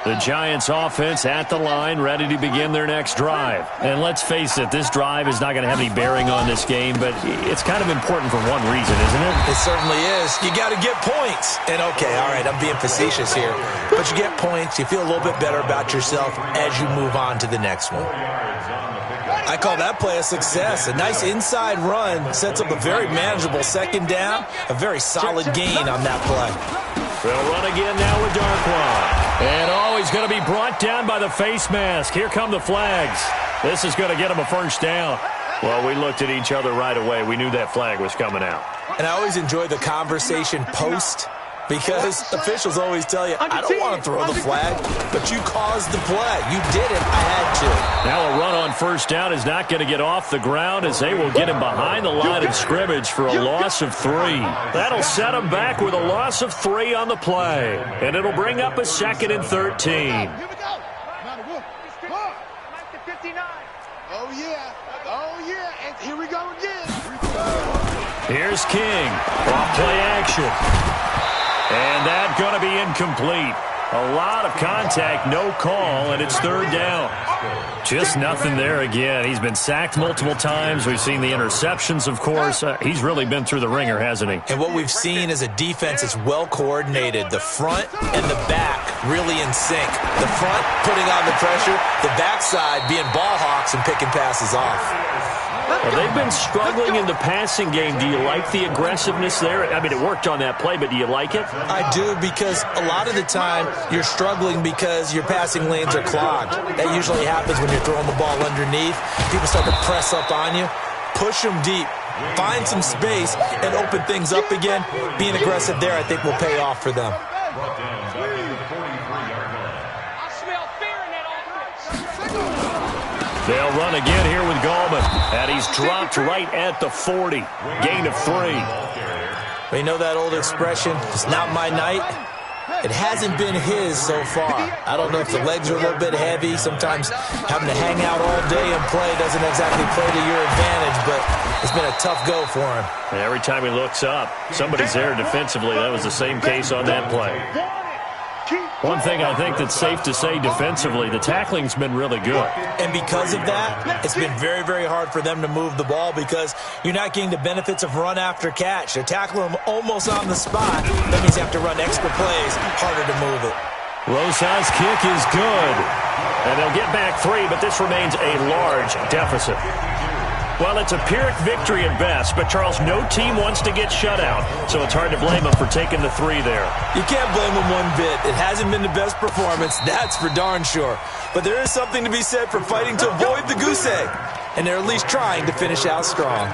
S5: The Giants offense at the line, ready to begin their next drive. And let's face it, this drive is not going to have any bearing on this game, but it's kind of important for one reason, isn't it?
S6: It certainly is. You got to get points. And okay, all right, I'm being facetious here, but you get points, you feel a little bit better about yourself as you move on to the next one. I call that play a success. A nice inside run sets up a very manageable second down, a very solid gain on that play.
S5: They'll run again now with Darkwa. And he's going to be brought down by the face mask. Here come the flags. This is going to get him a first down. Well, we looked at each other right away. We knew that flag was coming out.
S6: And I always enjoy the conversation post because officials always tell you, I don't want to throw the flag, but you caused the play. You did it. I had to.
S5: Now a run on first down is not going to get off the ground as they will get him behind the line of scrimmage for a loss of 3. That'll set him back with a loss of 3 on the play. And it'll bring up a 2nd and 13.
S7: Here we go. Oh, yeah. And here we go again.
S5: Here's King. Off play action. And that's going to be incomplete. A lot of contact, no call, and it's 3rd down. Just nothing there again. He's been sacked multiple times. We've seen the interceptions, of course. He's really been through the ringer, hasn't he?
S6: And what we've seen is a defense that's well coordinated. The front and the back really in sync. The front putting on the pressure, the backside being ball hawks and picking passes off.
S5: Well, they've been struggling in the passing game. Do you like the aggressiveness there? I mean, it worked on that play, but do you like it?
S6: I do, because a lot of the time you're struggling because your passing lanes are clogged. That usually happens when you're throwing the ball underneath. People start to press up on you. Push them deep. Find some space and open things up again. Being aggressive there, I think, will pay off for them.
S5: They'll run again here with Gallman. And he's dropped right at the 40. Gain of 3.
S6: We know that old expression, it's not my night. It hasn't been his so far. I don't know if the legs are a little bit heavy. Sometimes having to hang out all day and play doesn't exactly play to your advantage, but it's been a tough go for him.
S5: And every time he looks up, somebody's there defensively. That was the same case on that play. One thing I think that's safe to say defensively, the tackling's been really good.
S6: And because of that, it's been very, very hard for them to move the ball because you're not getting the benefits of run after catch. They're tackling them almost on the spot. That means you have to run extra plays, harder to move it.
S5: Rosas' kick is good. And they'll get back 3, but this remains a large deficit. Well, it's a Pyrrhic victory at best, but, Charles, no team wants to get shut out, so it's hard to blame them for taking the 3 there.
S6: You can't blame them one bit. It hasn't been the best performance, that's for darn sure. But there is something to be said for fighting to avoid the goose egg, and they're at least trying to finish out strong.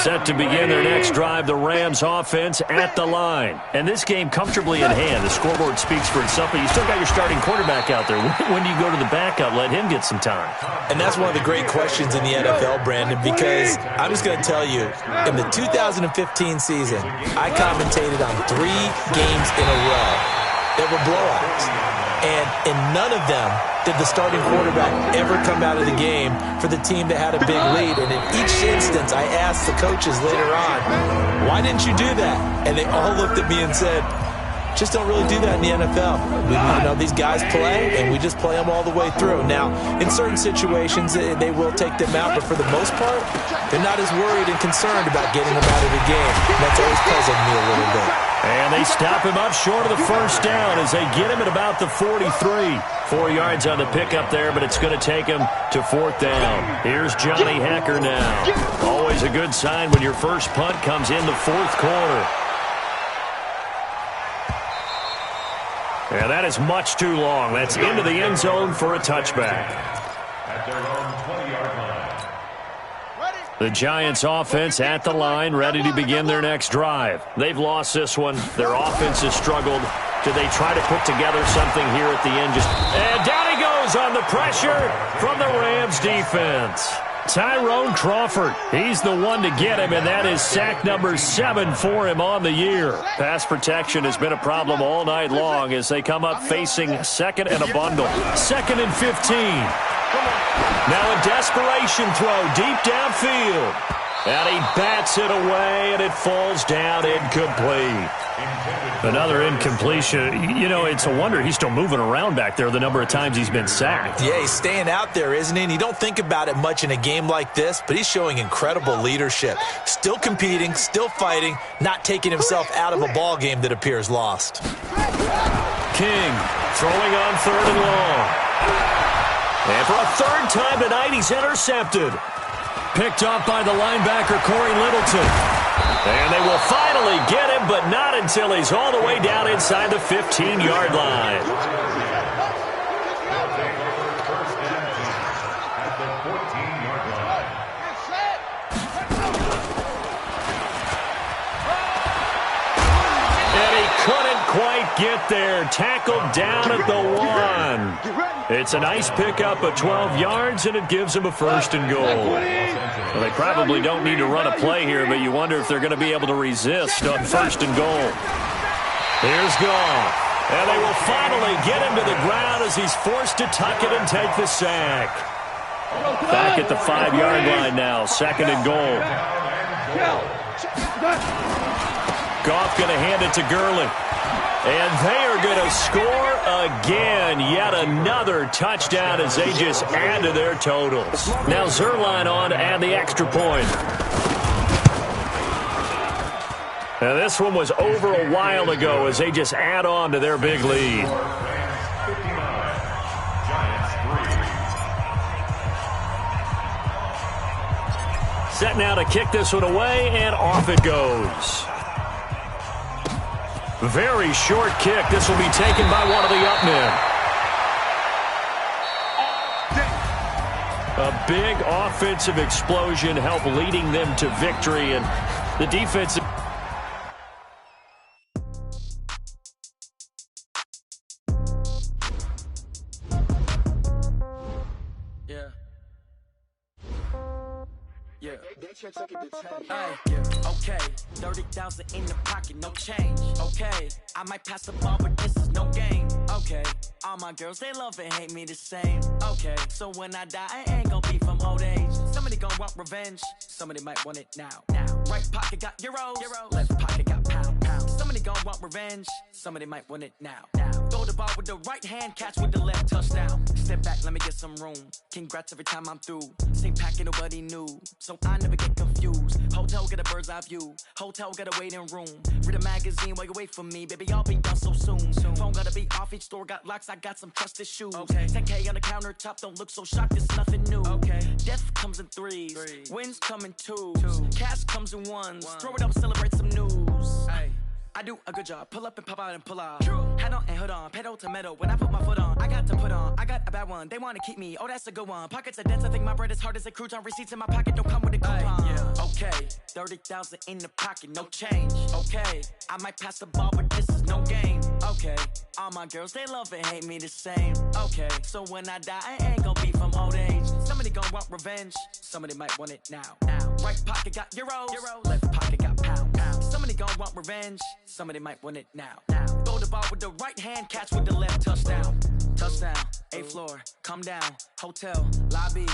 S5: Set to begin their next drive, the Rams offense at the line. And this game comfortably in hand. The scoreboard speaks for itself, but you still got your starting quarterback out there. When do you go to the backup? Let him get some time.
S6: And that's one of the great questions in the NFL, Brandon, because I'm just going to tell you, in the 2015 season, I commentated on 3 games in a row that were blowouts. And in none of them did the starting quarterback ever come out of the game for the team that had a big lead. And in each instance, I asked the coaches later on, why didn't you do that? And they all looked at me and said, just don't really do that in the NFL. These guys play, and we just play them all the way through. Now, in certain situations, they will take them out, but for the most part, they're not as worried and concerned about getting them out of the game. And that's always puzzled me a little bit.
S5: And they stop him up short of the first down as they get him at about the 43. 4 yards on the pickup there, but it's going to take him to 4th down. Here's Johnny Hecker now. Always a good sign when your first punt comes in the 4th quarter. And that is much too long. That's into the end zone for a touchback.
S8: At their own 20-yard line.
S5: The Giants offense at the line, ready to begin their next drive. They've lost this one. Their offense has struggled. Do they try to put together something here at the end? And down he goes on the pressure from the Rams defense. Tyrone Crawford, he's the one to get him, and that is sack number 7 for him on the year. Pass protection has been a problem all night long as they come up facing 2nd and a bundle. 2nd and 15. Now a desperation throw deep downfield. And he bats it away, and it falls down incomplete. Another incompletion. It's a wonder he's still moving around back there the number of times he's been sacked.
S6: Yeah, he's staying out there, isn't he? And you don't think about it much in a game like this, but he's showing incredible leadership. Still competing, still fighting, not taking himself out of a ball game that appears lost.
S5: King throwing on 3rd and long. And for a 3rd time tonight, he's intercepted. Picked off by the linebacker, Corey Littleton. And they will finally get him, but not until he's all the way down inside the 15-yard line.
S8: First and 10 at the 14-yard line.
S5: And he couldn't quite get there. Tackled down at the 1. It's a nice pickup of 12 yards, and it gives him a 1st and goal. Well, they probably don't need to run a play here, but you wonder if they're going to be able to resist on 1st and goal. Here's Goff. And they will finally get him to the ground as he's forced to tuck it and take the sack. Back at the 5-yard line now, 2nd and goal. Goff going to hand it to Gurley. And they are going to score again. Yet another touchdown as they just add to their totals. Now Zerline on to add the extra point. Now this one was over a while ago as they just add on to their big lead. Set now to kick this one away, and off it goes. Very short kick. This will be taken by one of the up men. A big offensive explosion helped leading them to victory, and the defensive...
S3: Yeah. Okay, 30,000 in the pocket, no change. Okay, I might pass the ball, but this is no game. Okay, all my girls, they love and hate me the same. Okay, so when I die, I ain't gon' be from old age. Somebody gon' want revenge, somebody might want it now. Right pocket got euros, left pocket got pound. Somebody gon' want revenge, somebody might want it now. Throw the ball with the right hand, catch with the left, touchdown. Step back, let me get some room. Congrats every time I'm through. Same packet, nobody knew, so I never get confused. Hotel get a bird's eye view, hotel got a waiting room. Read a magazine while you wait for me, baby, I'll be done so soon. Phone gotta be off, each store got locks, I got some trusted shoes. 10K on the countertop, don't look so shocked, it's nothing new. Death comes in threes, wins come in twos, cash comes in ones. Throw it up, celebrate some news. I do a good job, pull up and pop out and pull off. Head on and hood on, pedal to metal. When I put my foot on, I got to put on. I got a bad one, they wanna keep me, oh that's a good one. Pockets are dense, I think my bread is hard as a crouton. Receipts in my pocket don't come with a coupon. Okay, 30,000 in the pocket, no change. Okay, I might pass the ball, but this is no game. Okay, all my girls, they love and hate me the same. Okay, so when I die, I ain't gon' be from old age. Somebody gon' want revenge, somebody might want it now. Right pocket got euros, left pocket got pound. Somebody gon' want revenge, somebody might want it now. Throw the ball with the right hand, catch with the left, touchdown. Touchdown, 8th floor, come down, hotel, lobby.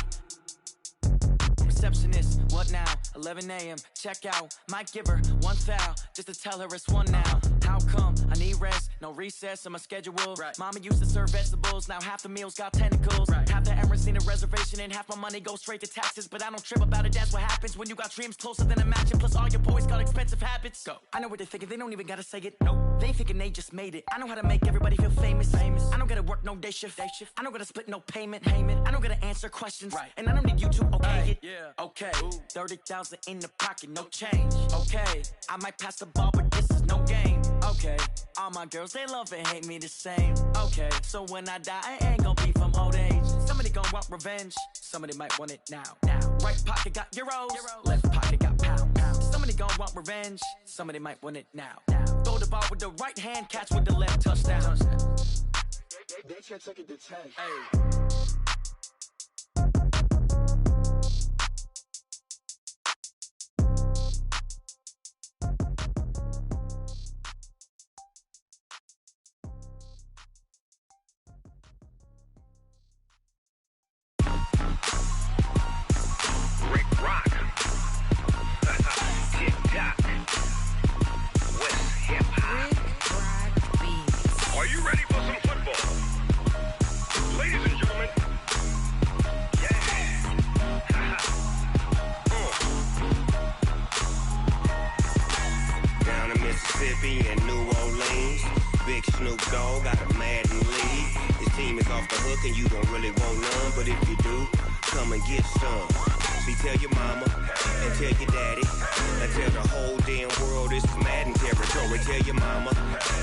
S3: Receptionist, what now? 11 a.m. check out. Might give her one foul just to tell her it's one now. How come? I need rest, no recess in my schedule. Mama used to serve vegetables, now half the meals got tentacles. Half the errands need a reservation and half my money goes straight to taxes. But I don't trip about it, that's what happens when you got dreams closer than a match. Plus all your boys got expensive habits. Go. I know what they're thinking, they don't even gotta say it. Nope. They thinking they just made it. I know how to make everybody feel famous. I don't gotta work no day shift. I don't gotta split no payment. I don't gotta answer questions. And I don't need you to okay it. Okay, 30,000 in the pocket, no change. Okay, I might pass the ball, but this is no game. Okay, all my girls, they love and hate me the same. Okay, so when I die, I ain't gon' be from old age. Somebody gon' want revenge, somebody might want it now. Right pocket got euros, left pocket got pound. Somebody gon' want revenge, somebody might want it now. Throw the ball with the right hand, catch with the left, touchdown.
S7: They can't take it to 10.
S9: Are you ready for some football? Ladies and gentlemen,
S10: Down in Mississippi and New Orleans, Big Snoop Dogg got a Madden league. His team is off the hook and you don't really want none, but if you do, come and get some. See, tell your mama and tell your daddy and tell the whole damn world this is Madden territory. Tell your mama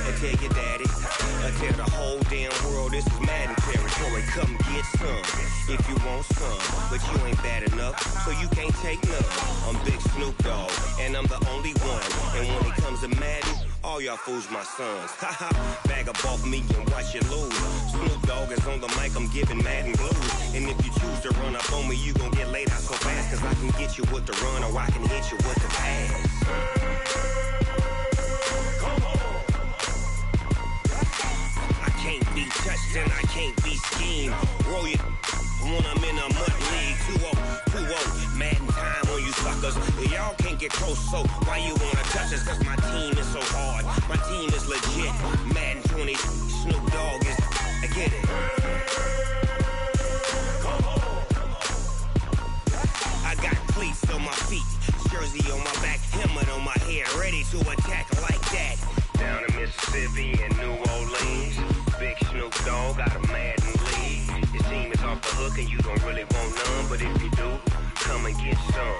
S10: and tell your daddy and tell the whole damn world this is Madden territory. Come get some if you want some, but you ain't bad enough, so you can't take none. I'm Big Snoop Dogg and I'm the only one, and when it comes to Madden, all y'all fools my sons. Haha, bag up off me and watch you lose. Snoop Dogg is on the mic, I'm giving Madden blues. And if you choose to run up on me, you gon' get laid out so fast, cause I can get you with the run or I can hit you with the pass. Come on. I can't be touched and I can't be schemed. Roll you when I'm in a mud league. 2-0, Madden time on you suckers. Y'all can't get close, so why you wanna touch us? Cause my team is so hard, my team is legit. Madden 20, Snoop Dogg is, I get it. Come on. I got cleats on my feet, jersey on my back, helmet on my head, ready to attack like that. Down in Mississippi and New Orleans, Big Snoop Dogg got a Madden league. His team is off the hook and you don't really want none, but if you do, come and get some.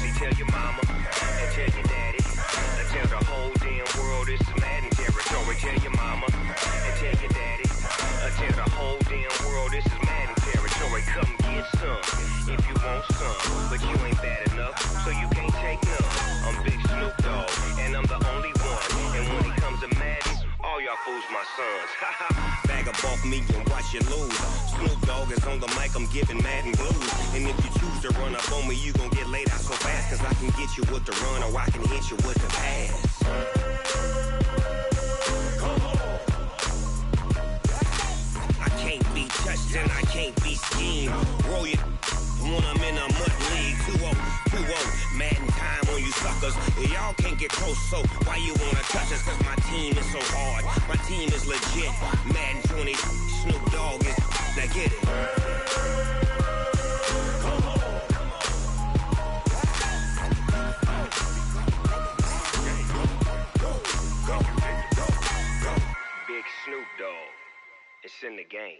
S10: See, tell your mama and tell your daddy and tell the whole damn world this is Madden territory. Tell your mama and tell your daddy and tell the whole damn world this is Madden territory. Come get some if you want some, but you ain't bad enough, so you can't take none. I'm Big Snoop Dogg and I'm the only one, and when it comes to Madden, all y'all fools my sons. Bag up off me and watch you lose. Snoop Dogg is on the mic, I'm giving Madden blues. And if you choose to run up on me, you gon' get laid out so fast. Cause I can get you with the run or I can hit you with the pass. I can't be touched and I can't be schemed. Roll you when I'm in a mud league. 2-0, Madden time on you suckers. Y'all can't get close, so why you wanna touch us? Cause my team is so hard, my team is legit. Madden 20, Snoop Dogg is, now get it. Big Snoop Dogg, it's in the game.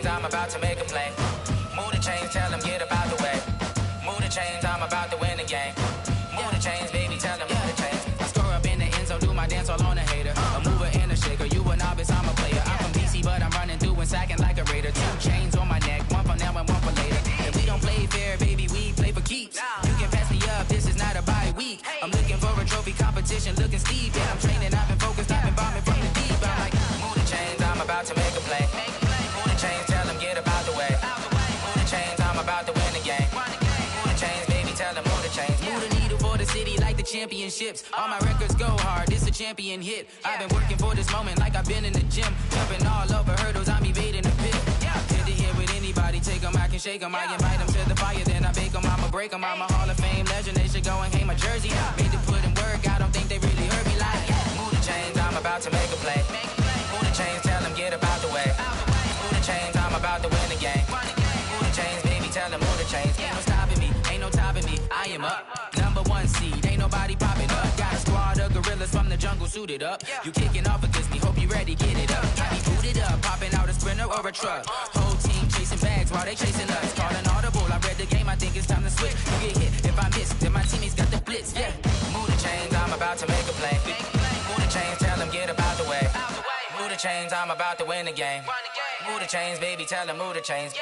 S3: I'm about to make a play. Move the chains, tell them get up out the way. Move the chains, I'm about to win the game. Move the chains, baby, tell them move the chains. I score up in the end zone, do my dance all on a hater. A mover and a shaker, you a novice, I'm a player. I'm from DC, but I'm running through and sacking like a raider. 2 chains on my neck, one for now and one for later. And we don't play fair, baby, we play for keeps. You can pass me up, this is not a bye week. I'm looking for a trophy competition, looking steep. And I'm training, I've been focused, I've been bombing from the deep. I'm like, move the chains, I'm about to make a play. Move the chains, tell them get up out the way. Move the chains, I'm about to win the game. Move the chains, baby, tell them move the chains. Move the needle for the city like the championships. All my records go hard, this a champion hit. I've been working for this moment like I've been in the gym. Jumping all over hurdles, I'm evading the pit. Hit it here with anybody, take them, I can shake them. I invite them to the fire, then I bake them, I'ma break them. I'm a Hall of Fame legend, they should go and hang my jersey. Made to put in work, I don't think they really heard me like. Move the chains, I'm about to make a play. Move the chains, tell them get up out the way. Move the chains, I'm about to win the game. Move the chains, baby, tell them move the chains. Ain't no stopping me, ain't no topping me, I am up. #1 seed, ain't nobody popping up. Got a squad of gorillas from the jungle suited up. You kicking off against me, hope you ready, get it up. I be booted up, popping out a sprinter or a truck. Whole team chasing bags while they chasing us. Calling audible, I read the game, I think it's time to switch. You get hit, if I miss, then my teammates got the blitz, yeah. Move the chains, I'm about to make a play. Move the chains, tell them get up out the way. Move the chains, I'm about to win the game. Move the chains, baby, tell them move the chains.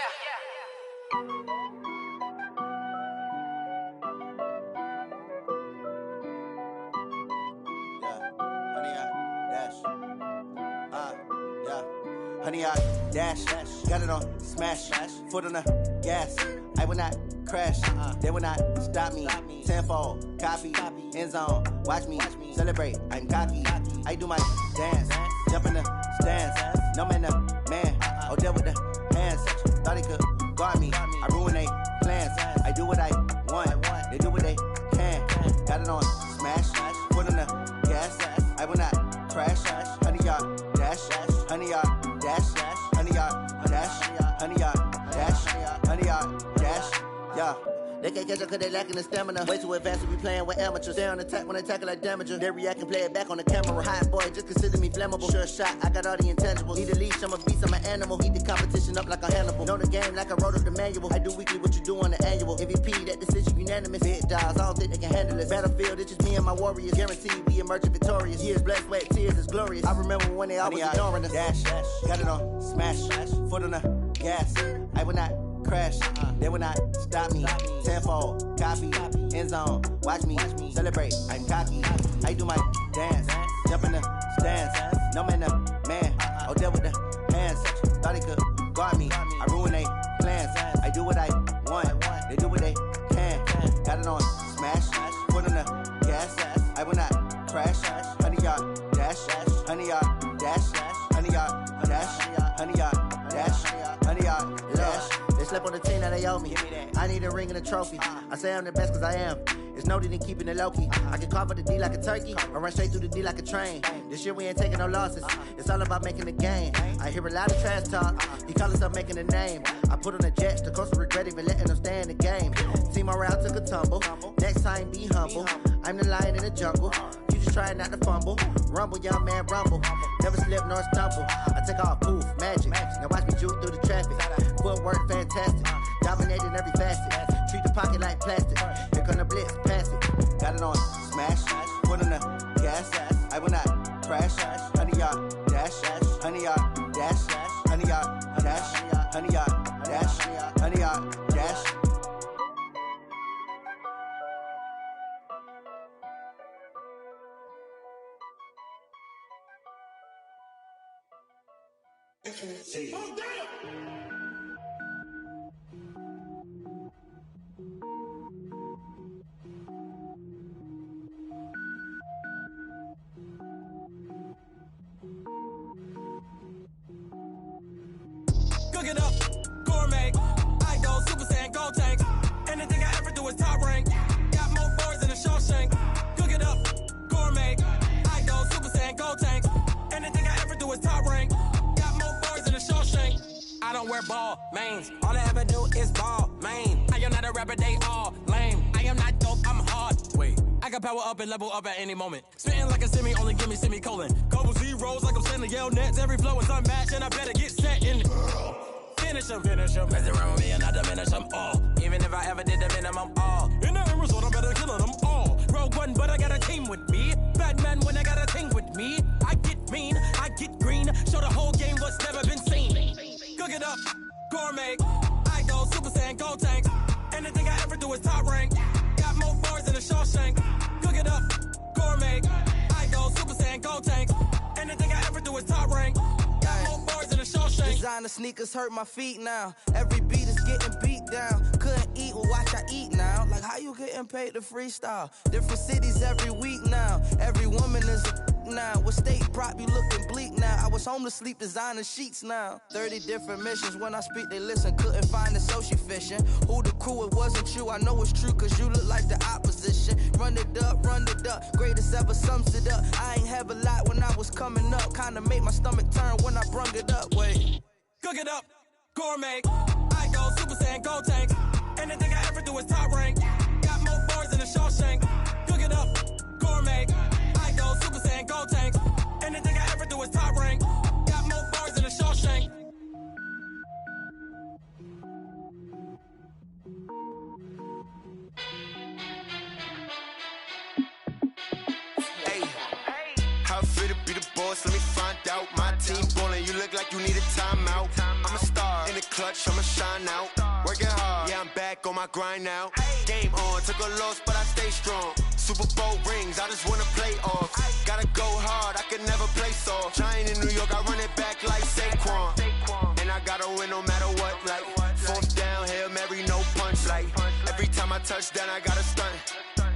S1: Honey, I dash, got it on smash, foot on the gas. I will not crash, they will not stop me. Tenfold, copy, end zone, watch me celebrate. I'm cocky, I do my dance, jump in the stands. No man, man, oh there with the hands. Thought he could guard me, I ruin they plans. I do what I want, they do what they can. Got it on smash, foot on the gas. I will not crash, honey, y'all dash, honey, y'all dash, honey, y'all dash, honey, y'all dash, honey, y'all dash, yeah. They can't catch up cause they lacking the stamina. Way too advanced to be playing with amateurs. They on attack when they tackle like damager. They react and play it back on the camera. Hot boy, just consider me flammable. Sure shot, I got all the intangibles. Need a leash, I'm a beast, I'm an animal. Heat the competition up like a Hannibal. Know the game like I wrote up the manual. I do weekly what you do on the annual. MVP, that decision unanimous. Big dogs, I don't think they can handle it. Battlefield, it's just me and my warriors. Guaranteed we emerge victorious. Years, blood, sweat, tears, is glorious. I remember when they always ignoring us. Dash, got it on smash, foot on the gas. I will not crash, they will not stop me. Tenfold, copy, end zone, watch me celebrate. I'm cocky, I do my dance, jump in the stands. No man, man, oh there with the hands. Thought he could guard me, I ruin they plans. I do what I want, they do what they can. Got it on smash, foot on the gas. I will not crash, honey, y'all dash, honey, y'all dash, honey, y'all dash, honey, y'all dash, honey, y'all dash. They slept on the team that they owe me. I need a ring and a trophy. I say I'm the best cause I am. It's no need in keeping it low-key. I can carve up the D like a turkey or run straight through the D like a train. This year we ain't taking no losses. It's all about making the game. I hear a lot of trash talk. He call himself making a name. I put on the Jets. The coach will regret even letting them stay in the game. Team morale took a tumble. Next time be humble. I'm the lion in the jungle. You just try not to fumble. Rumble, young man, rumble. Never slip nor stumble. I take off, poof, magic. Now watch me juke through the traffic. Footwork fantastic. Dominating every facet. Treat the pocket like plastic. Here come the blitz, pass it. Got it on smash, foot on the gas. I will not crash. 100-yard dash, 100-yard dash, 100-yard dash, 100-yard dash, 100-yard dash.
S3: Cook it up, gourmet. I go Super Saiyan, gold tank. Anything I ever do is top rank. Got more boards than a Shawshank. Cook it up, gourmet. I go Super Saiyan, gold tank. Anything I ever do is top rank. Got more boards than a Shawshank. I don't wear ball mains. All I ever do is ball main. I am not a rapper, they all lame. I am not dope, I'm hard. Wait, I can power up and level up at any moment. Spitting like a semi, only give me semicolon. Couple zeros like I'm sending yell nets. Every flow is unmatched and I better get set in. Finish them. Mess around with me and I diminish them all. Even if I ever did the minimum all. In the end result, I'm better killing them all. Rogue One, but I got a team with me. Batman when I got a thing with me. I get mean, I get green. Show the whole game what's never been seen. Cook it up, gourmet. I go Super Saiyan, gold tank. Anything I ever do is top rank. Got more boards than a Shawshank. Cook it up, gourmet. I go Super Saiyan, gold tank. Anything I ever do is top rank. Got more boards than a Shawshank.
S4: Designer sneakers hurt my feet now. Every beat is getting beat down. Couldn't eat, well watch I eat now. Like how you getting paid to freestyle? Different cities every week now. Every woman is a now. With state prop, you looking bleak now. I was home to sleep, designer sheets now. 30 different missions. When I speak, they listen. Couldn't find it, so she fishing. Who the crew? It wasn't you. I know it's true, cause you look like the opposition. Run it up, greatest ever sums it up. I ain't have a lot when I was coming up. Kinda made my stomach turn when I brung it up. Wait.
S3: Cook it up, gourmet. I go Super Saiyan, gold tank. Anything I ever do is top rank. Got more boards than a Shawshank. Cook it up, gourmet. I go Super Saiyan, gold tank. Anything I ever do is top rank. Got more boards than a Shawshank.
S10: Hey, how fit to be the boss? Let me find out. My team ballin', you look like you need a timeout. I'm a star in the clutch, I'ma shine out. Working hard, yeah, I'm back on my grind now. Game on, took a loss, but I stay strong. Super Bowl rings, I just wanna play off. Gotta go hard, I can never play soft. Giant in New York, I run it back like Saquon. And I gotta win no matter what, like fourth down, Hail Mary, no punch. Like every time I touch down, I gotta stunt.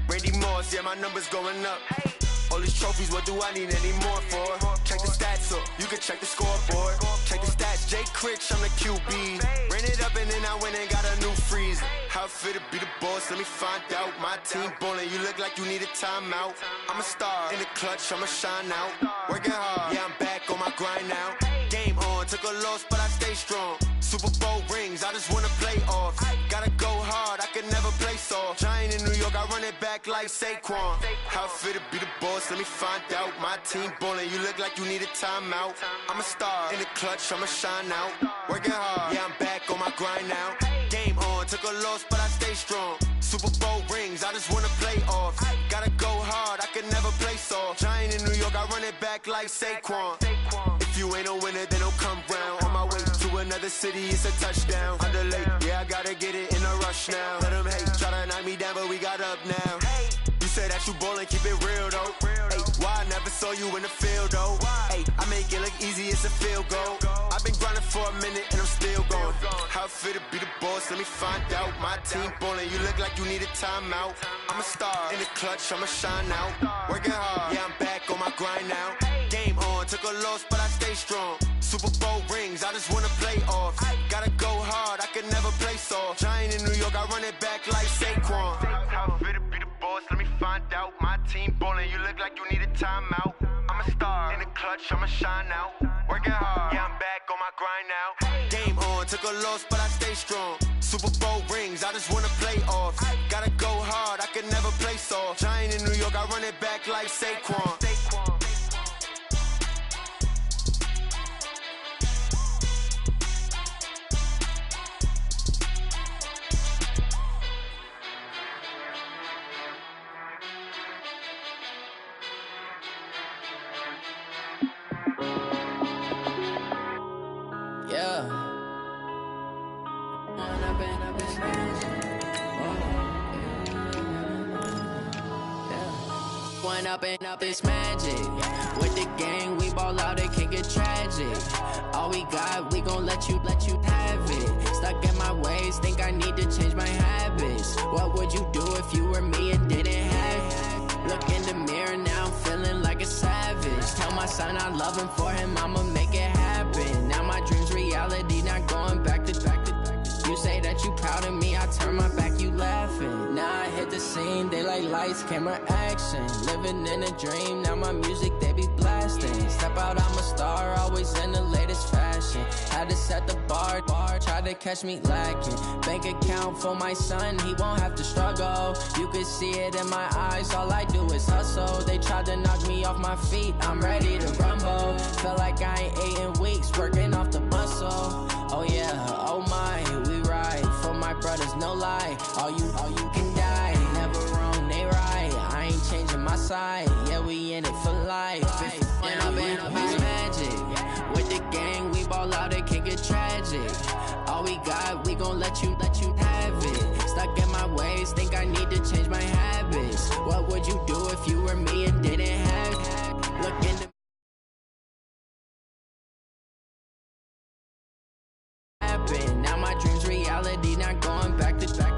S10: Randy Moss, yeah, my numbers going up. All these trophies, what do I need any more for? Check the stats up, you can check the scoreboard. Check the stats, Jay Critch, I'm the QB. Ran it up and then I went and got a new freeze. How fit to be the boss, let me find out. My team ballin', you look like you need a timeout. I'm a star in the clutch, I'ma shine out. Working hard, yeah, I'm back on my grind now. Game on, took a loss, but I stay strong. Super Bowl rings, I just wanna play off. Gotta go hard, I can never play soft. Giant in New York, I run it back like Saquon. How fit to be the boss, let me find out. My team ballin', you look like you need a timeout. I'm a star in the clutch, I'ma shine out. Working hard, yeah, I'm back on my grind now. Game on, took a loss, but I stay strong. Super Bowl rings, I just wanna play off. Gotta go hard, I can never play soft. Giant in New York, I run it back like Saquon. If you ain't a winner, then don't come round. On my way to another city, it's a touchdown. Underlay, yeah, I gotta get it in a rush now. Let them hate, try to knock me down, but we got up now. You say that you ballin', keep it real though. Hey, why I never saw you in the field though? Hey, I make it look easy, it's a field goal. I've been grinding for a minute and I'm still going. How fit to be the boss, let me find out. My team ballin', you look like you need a timeout. I'm a star in the clutch, I'ma shine out. Working hard, yeah, I'm back on my grind now. Game on, took a loss, but I stay strong. Super Bowl rings, I just wanna play off. Gotta go hard, I can never play soft. Giant in New York, I run it back like Saquon. How fit to be the boss, let me find out. My team ballin', you look like you need a timeout. I'm a star in the clutch, I'ma shine out. Working hard, yeah, I'm back on my grind now. Game on, took a loss, but I stay strong. Super Bowl rings, I just wanna play off. Gotta go hard, I can never play soft. Giant in New York, I run it back like Saquon.
S11: Yeah. One up and up, it's magic. With the gang, we ball out, it can get tragic. All we got, we gon' let you have it. Stuck in my ways, think I need to change my habits. What would you do if you were me and didn't have it? Look in the mirror, now I'm feeling like a savage. Tell my son I love him, for him I'ma make it happen. Now my dream's reality, not going back to. You say that you proud of me, I turn my back, you laughing. Now I hit the scene, they like lights, camera, action. Living in a dream, now my music, they be blasting. Step out, I'm a star, always in the latest fashion. Had to set the bar, try to catch me lacking. Bank account for my son, he won't have to struggle. You can see it in my eyes, all I do is hustle. They tried to knock me off my feet, I'm ready to rumble. Feel like I ain't ate in weeks, working off the muscle. Oh yeah, oh my, we ride for my brothers, no lie. All you can die, never wrong, they right. I ain't changing my side, yeah, we in it for life. When up and up, it's magic. With the gang, we ball out, it can get tragic. All we got, we gon' let you have it. Stuck in my ways, think I need to change my habits. What would you do if you were me and didn't have it? Look in the now my dream's reality, not going back to back.